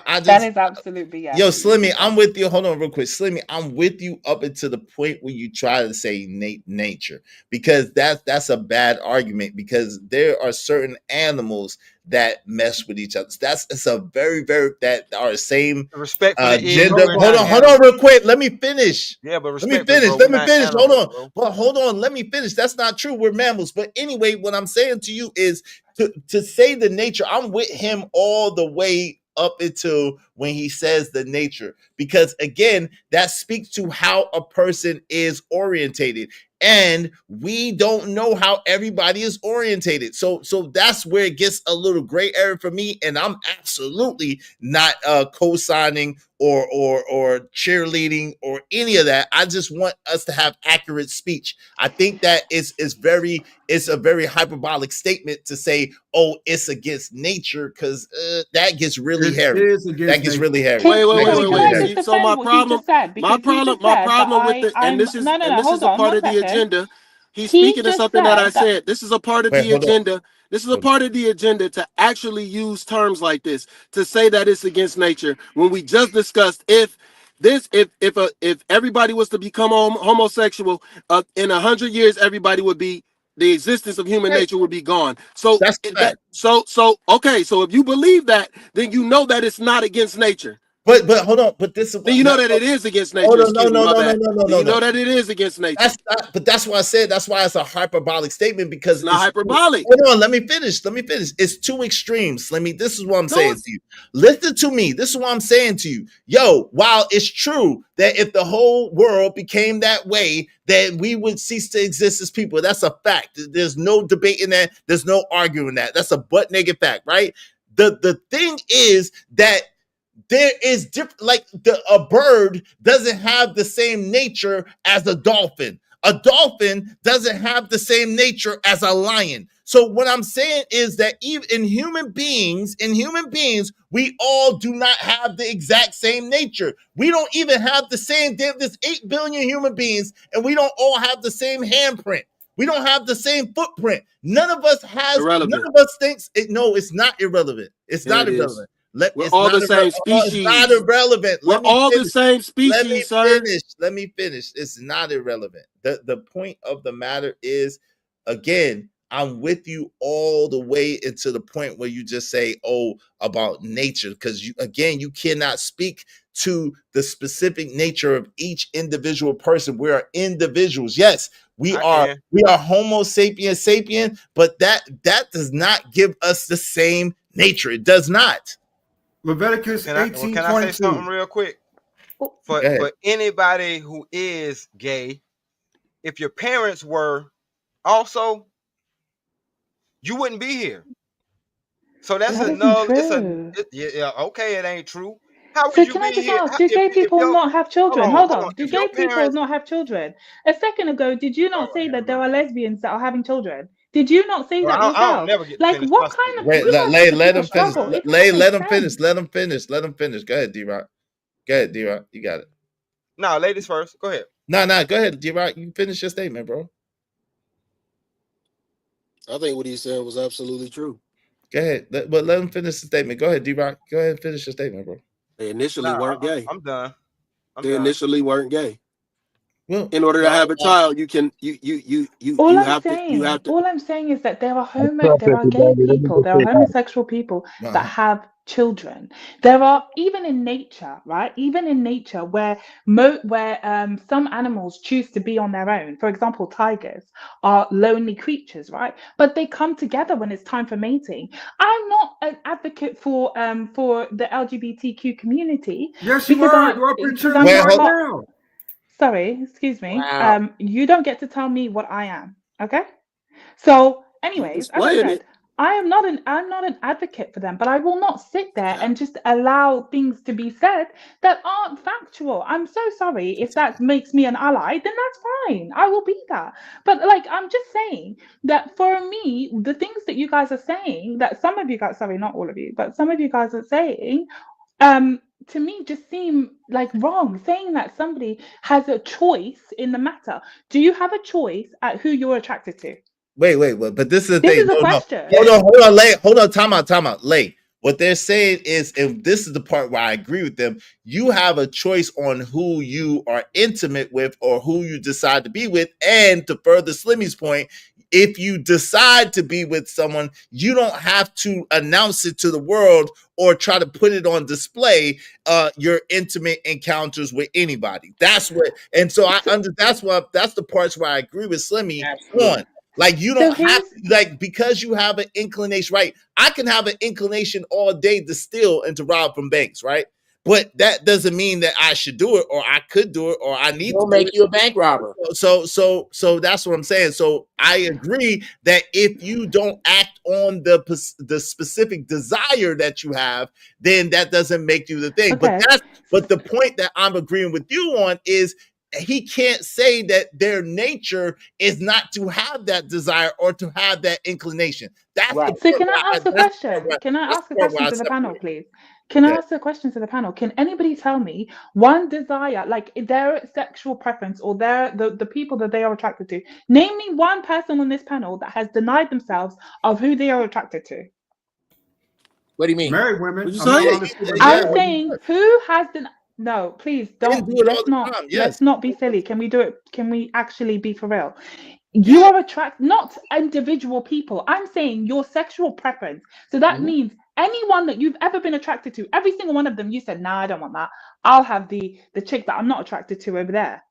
I That just, is absolute BS. yo, Slimmy, I'm with you. Hold on, real quick, Slimmy. I'm with you up until the point where you try to say nature, because that's a bad argument. Because there are certain animals that mess with each other. It's a very that are the same respectfully, Ed, gender. we're not Hold on, animals. real quick. Let me finish. Yeah, but Let me respectfully, finish. bro, we're Let me not finish. Hold animals, on. bro. Well, hold on. Let me finish. That's not true. We're mammals. But anyway, what I'm saying to you is to say the nature. I'm with him all the way up until when he says the nature, because again, that speaks to how a person is orientated, and we don't know how everybody is orientated. So that's where it gets a little gray area for me, and I'm absolutely not co-signing or cheerleading or any of that. I just want us to have accurate speech. I think that it's a very hyperbolic statement to say, oh, it's against nature, because that gets really It hairy. is That against gets nature. really hairy. Can That gets sorry, can really I hairy. just So defend what he just said? Because he just my said that problem with it, and I'm no, no, no, this is hold a on part one of the second. agenda. He's He speaking to just something that I said that said. This is a part of Wait, the hold on. agenda. This is a part of the agenda to actually use terms like this to say that it's against nature when we just discussed if everybody was to become homosexual in 100 years, everybody would be the existence of human Right. nature would be gone. So That's a fact. okay. So if you believe that, then you know that it's not against nature. But hold on. But this is Do what. you know that it is against nature? Hold on, no, Excuse me, no, my no, no, bad. no, no, Do you no, know no. that it is against nature? That's not. But that's why I said. That's why it's a hyperbolic statement It's because not hyperbolic. Hold on, let me finish. Let me finish. It's two extremes, Slimmy. This is what I'm No, saying to you. Listen to me. This is what I'm saying to you. Yo, while it's true that if the whole world became that way, then we would cease to exist as people. That's a fact. There's no debating that. There's no arguing that. That's a butt naked fact, right? The thing is that there is different, like a bird doesn't have the same nature as a dolphin. A dolphin doesn't have the same nature as a lion. So what I'm saying is that even in human beings, we all do not have the exact same nature. We don't even have the same. There's 8 billion human beings, and we don't all have the same handprint. We don't have the same footprint. None of us has. None irrelevant. of us thinks it. No, it's not irrelevant. It's Yeah, not it is. irrelevant. We're all the same It's not species. irrelevant. We're all the same Let me species, sir. finish. Let me finish. It's not irrelevant. The point of the matter is, again, I'm with you all the way into the point where you just say, "Oh, about nature," because you cannot speak to the specific nature of each individual person. We are individuals. Yes, we I are. can. We are Homo sapiens sapien, but that does not give us the same nature. It does not. Leviticus Can I say something 18:22. real quick? Oh, Go ahead. For anybody who is gay, if your parents were also, you wouldn't be here. So that's that a isn't null. true. Yeah, okay, it ain't true. How So would you can I be just here ask, do if gay people your not have hold children? on, Hold hold on. on. Do If your gay people parents, not have children? A second ago, did you not Lord say have that there mercy. are lesbians that are having children? Did you not say Bro, that I don't yourself? never get to Like, finish what my kind statement. of, Wait, you guys have to let pick a him finish. struggle. It doesn't make Let him sense. finish. Let him finish. Let him finish. Go ahead, D-Rock. Go ahead, D-Rock. You got it. No, ladies first. Go ahead. No, go ahead, D-Rock. You finish your statement, bro. I think what he said was absolutely true. Go ahead. But let him finish the statement. Go ahead, D-Rock. Go ahead and finish your statement, bro. They initially Nah, weren't gay. I'm done. I'm They done. initially weren't gay. Well, In order to well, have a child, you have to. All I'm saying is that there Up, are gay everybody. Let me people, just there are say that. homosexual people that uh-huh. have children. There are even in nature, right? Even in nature, where some animals choose to be on their own. For example, tigers are lonely creatures, right? But they come together when it's time for mating. I'm not an advocate for the LGBTQ community Yes, you because are. Go up here because telling I'm you Wait, just right hold. part. now. Sorry, excuse me. Wow. You don't get to tell me what I am, okay? So, You anyways, as I displaying it. said, I'm not an advocate for them, but I will not sit there and just allow things to be said that aren't factual. I'm so sorry if that makes me an ally, then that's fine. I will be that. But like I'm just saying that for me, the things that you guys are saying, that some of you guys, sorry, not all of you, but some of you guys are saying, to me just seem like wrong, saying that somebody has a choice in the matter. Do you have a choice at who you're attracted to? Wait. But this is the This thing. is a No. question. Hold on, Lay. Hold on. Time out. Lay. What they're saying is, and this is the part where I agree with them, you have a choice on who you are intimate with or who you decide to be with. And to further Slimmy's point, if you decide to be with someone, you don't have to announce it to the world or try to put it on display, your intimate encounters with anybody. That's what, and so So, that's the parts where I agree with Slimmy on. Absolutely. Like you so don't have here's to, like, because you have an inclination, right? I can have an inclination all day to steal and to rob from banks, right? But that doesn't mean that I should do it or I could do it or I need to Don't do make it. you a bank robber. So that's what I'm saying. So I agree that if you don't act on the specific desire that you have, then that doesn't make you the thing. okay. But the point that I'm agreeing with you on is he can't say that their nature is not to have that desire or to have that inclination. That's the Right. So part can I ask a question? Can I that's ask the a part where question I to the panel, separate. please? Can I Okay. ask a question to the panel? Can anybody tell me one desire, like their sexual preference or the people that they are attracted to? Name me one person on this panel that has denied themselves of who they are attracted to. What do you mean? Married What women. you I'm not say? honest with the Yeah, I'm married well, women. saying who has the no, please men don't do it all the time. Yes. let's not be silly. Can we actually be for real? Yeah. You are attract not individual people. I'm saying your sexual preference. So that Mhm. means anyone that you've ever been attracted to, every single one of them, you said, "Nah, I don't want that. I'll have the chick that I'm not attracted to over there."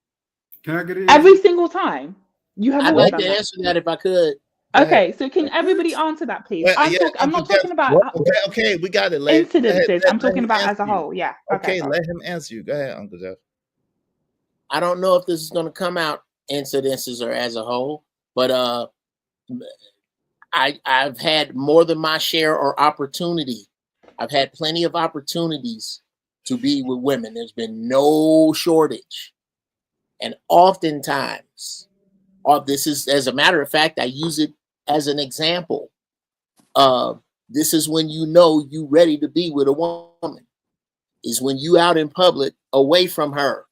Can I get an Every answer? single time, you have I'd always like done to that. answer that if I could. Go ahead. Okay, so can everybody answer that, please? Well, I'm yeah, talking. I'm Uncle not Jeff. talking about Okay, we got it. Go ahead. incidences. I'm Let talking him about answer as a you. whole. Yeah. Okay. Okay, Sorry. let him answer you. Go ahead, Uncle Jeff. I don't know if this is going to come out incidences or as a whole, but I've had more than my share or opportunity. I've had plenty of opportunities to be with women. There's been no shortage. And oftentimes, this is, as a matter of fact, I use it as an example. This is when you know you ready to be with a woman, is when you out in public away from her,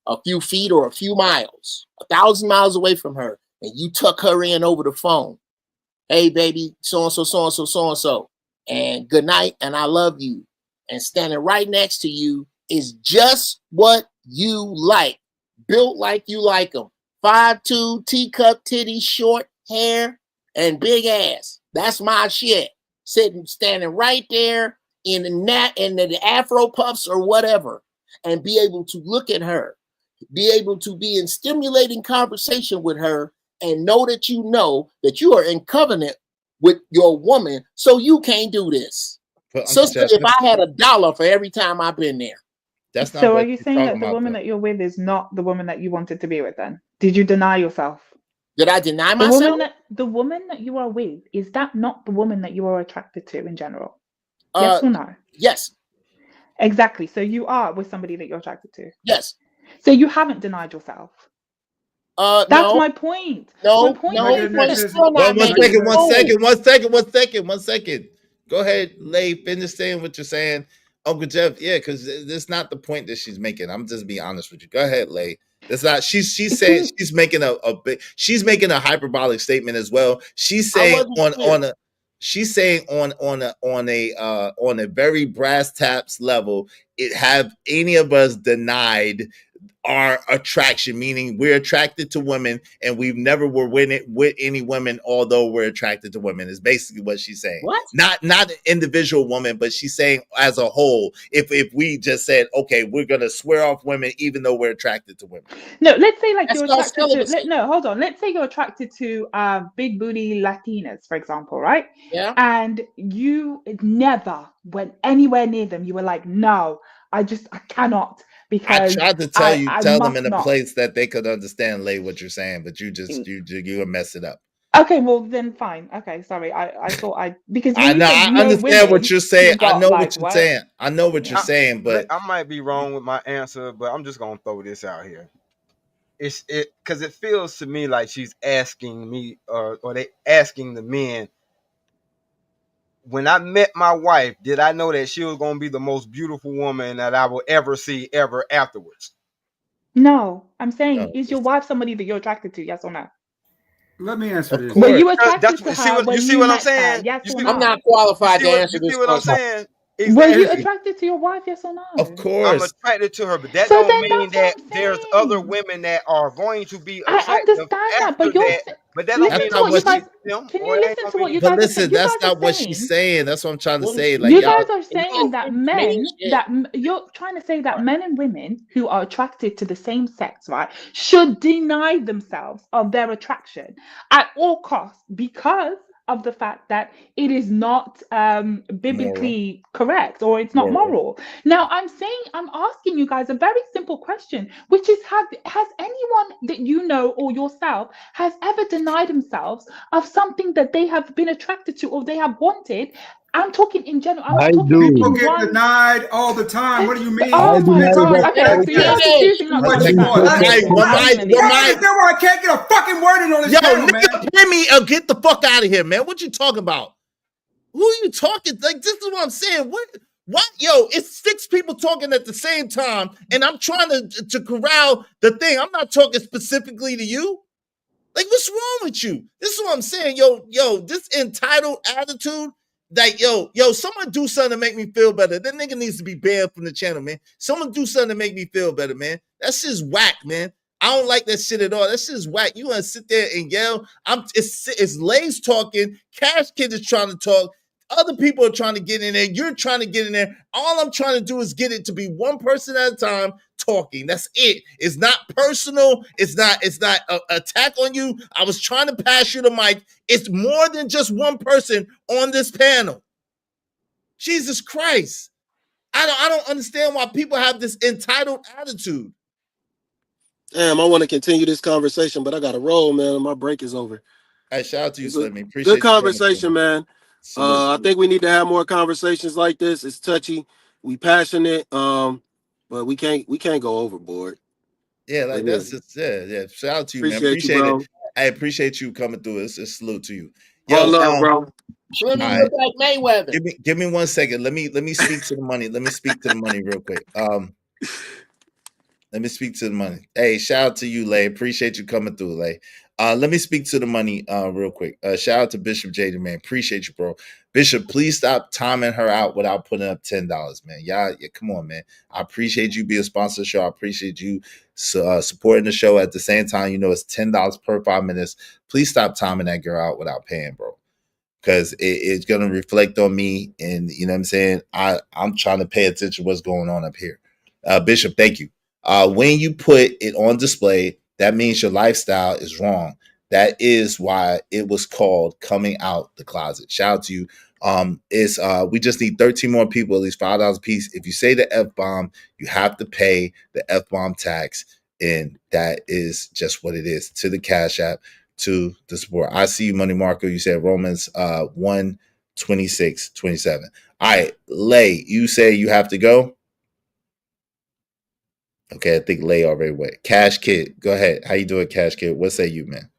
a few feet or a few miles, 1,000 miles away from her, and you tuck her in over the phone. Hey, baby, so-and-so, so-and-so, so-and-so, and good night, and I love you. And standing right next to you is just what you like, built like you like them. 5'2", teacup titties, short hair, and big ass. That's my shit. Standing right there in the Afro puffs or whatever, and be able to look at her, be able to be in stimulating conversation with her, and know that you are in covenant with your woman, so you can't do this. But Uncle Sister, Jeff, if I had $1 for every time I've been there. that's not So are what you you're saying talking that the about, woman though. that you're with is not the woman that you wanted to be with? Then did you deny yourself? Did I deny The myself? woman that you are with, is that not the woman that you are attracted to in general? Yes or no? Yes. Exactly. So you are with somebody that you're attracted to. Yes. So you haven't denied yourself. That's no. my point. No, My point no, is point that is still not One making second. Go ahead, Lay. Finish saying what you're saying, Uncle Jeff. Yeah, because that's not the point that she's making. I'm just being honest with you. Go ahead, Lay. That's not. She's saying she's making she's making a hyperbolic statement as well. She's saying on a very brass taps level. It have any of us denied our attraction, meaning we're attracted to women and we've never were with any women, although we're attracted to women, is basically what she's saying. What? Not an individual woman, but she's saying as a whole, if we just said, okay, we're gonna swear off women even though we're attracted to women. No, let's say like That's you're called attracted to celibacy. no, hold on. Let's say you're attracted to big booty Latinas, for example, right? Yeah. And you never went anywhere near them. You were like, no, I cannot, I because tried to I tell them must in a not. place that they could understand, Lay, what you're saying, but you mess it up. Okay, well then fine. Okay, sorry. I thought because when I you know, said I no understand what women, you're saying. you got like what? I know what you're Yeah. saying, but I might be wrong with my answer, but I'm just gonna throw this out here. It's because it feels to me like she's asking me, or they asking the men. When I met my wife, did I know that she was gonna be the most beautiful woman that I will ever see ever afterwards? No, I'm saying, no, is your wife somebody that you're attracted to? Yes or no? Let me answer of this. Were course. you attracted That's to what see her what you when see you what I'm met her? saying. Yes You or see I'm no? not qualified to answer you see this what I'm question. saying? Were you Exactly. attracted to your wife? Yes or Of no? I'm course. attracted to her, but that So don't then mean that's what that I'm there's other saying. women that are going to be I attractive understand that, after but you're that. But that don't listen That's mean to I'm not what you what sleep guys. she with them, Can or you it ain't listen gonna to what be. you but guys are saying? listen, You that's guys are not what she's saying. saying. That's what I'm trying to What is say. she Like You y'all guys are saying that you're trying to say that men and women who are attracted to the same sex, right, should deny themselves of their attraction at all costs because of the fact that it is not moral. biblically correct, or it's not Moral. moral. Now I'm asking you guys a very simple question, which is, has anyone that you know or yourself has ever denied themselves of something that they have been attracted to or they have wanted? I'm talking in general. I'm I not talking People do. in get one. denied all the time. What do you mean? I Oh my deny God. Sometimes that you Okay, gotta all so get you're a also the choosing not to what you time. understand. call it. Okay, cool. One I don't mic, even You need one that. don't mic. understand why I can't get a fucking word in on this Yo, channel, man. nigga, pay me or get the fuck out of here, man. What you talking about? Who are you talking? Like, this is what I'm saying. What? Yo, it's 6 people talking at the same time, and I'm trying to corral the thing. I'm not talking specifically to you. Like, what's wrong with you? This is what I'm saying. Yo, this entitled attitude. Like, yo, someone do something to make me feel better. That nigga needs to be banned from the channel, man. Someone do something to make me feel better, man. That shit's whack, man. I don't like that shit at all. That shit's whack. You want to sit there and yell? It's Lay's talking. Cash Kid is trying to talk. Other people are trying to get in there. You're trying to get in there. All I'm trying to do is get it to be one person at a time talking. That's it. It's not personal. It's not an attack on you. I was trying to pass you the mic. It's more than just one person on this panel. Jesus Christ. I don't understand why people have this entitled attitude. Damn, I want to continue this conversation, but I got to roll, man. My break is over. Hey, shout out to you, Slimmy. Appreciate good you conversation, man. Salute. I think we need to have more conversations like this. It's touchy. We passionate. But we can't go overboard. Yeah, like that's just yeah. Shout out to you, man. Appreciate you, bro. It. I appreciate you coming through. It's a salute to you. Yo, love, bro. Slimmy look like Mayweather. Give me 1 second. Let me speak to the money. Let me speak to the money real quick. Let me speak to the money. Hey, shout out to you, Lay. Appreciate you coming through, Lay. Let me speak to the money real quick. Shout out to Bishop Jaden, man. Appreciate you, bro. Bishop, please stop timing her out without putting up $10, man. Y'all, yeah, come on, man. I appreciate you being a sponsor of the show. I appreciate you supporting the show. At the same time, you know, it's $10 per 5 minutes. Please stop timing that girl out without paying, bro. Because it's going to reflect on me. And, you know what I'm saying? I'm trying to pay attention to what's going on up here. Bishop, thank you. When you put it on display, that means your lifestyle is wrong. That is why it was called coming out the closet. Shout out to you. We just need 13 more people, at least $5 a piece. If you say the F-bomb, you have to pay the F-bomb tax. And that is just what it is, to the Cash App, to the support. I see you, Money Marco. You said Romans 1:26-27. All right, Lay, you say you have to go. Okay, I think Lay already went. Cash Kid, go ahead. How you doing, Cash Kid? What say you, man?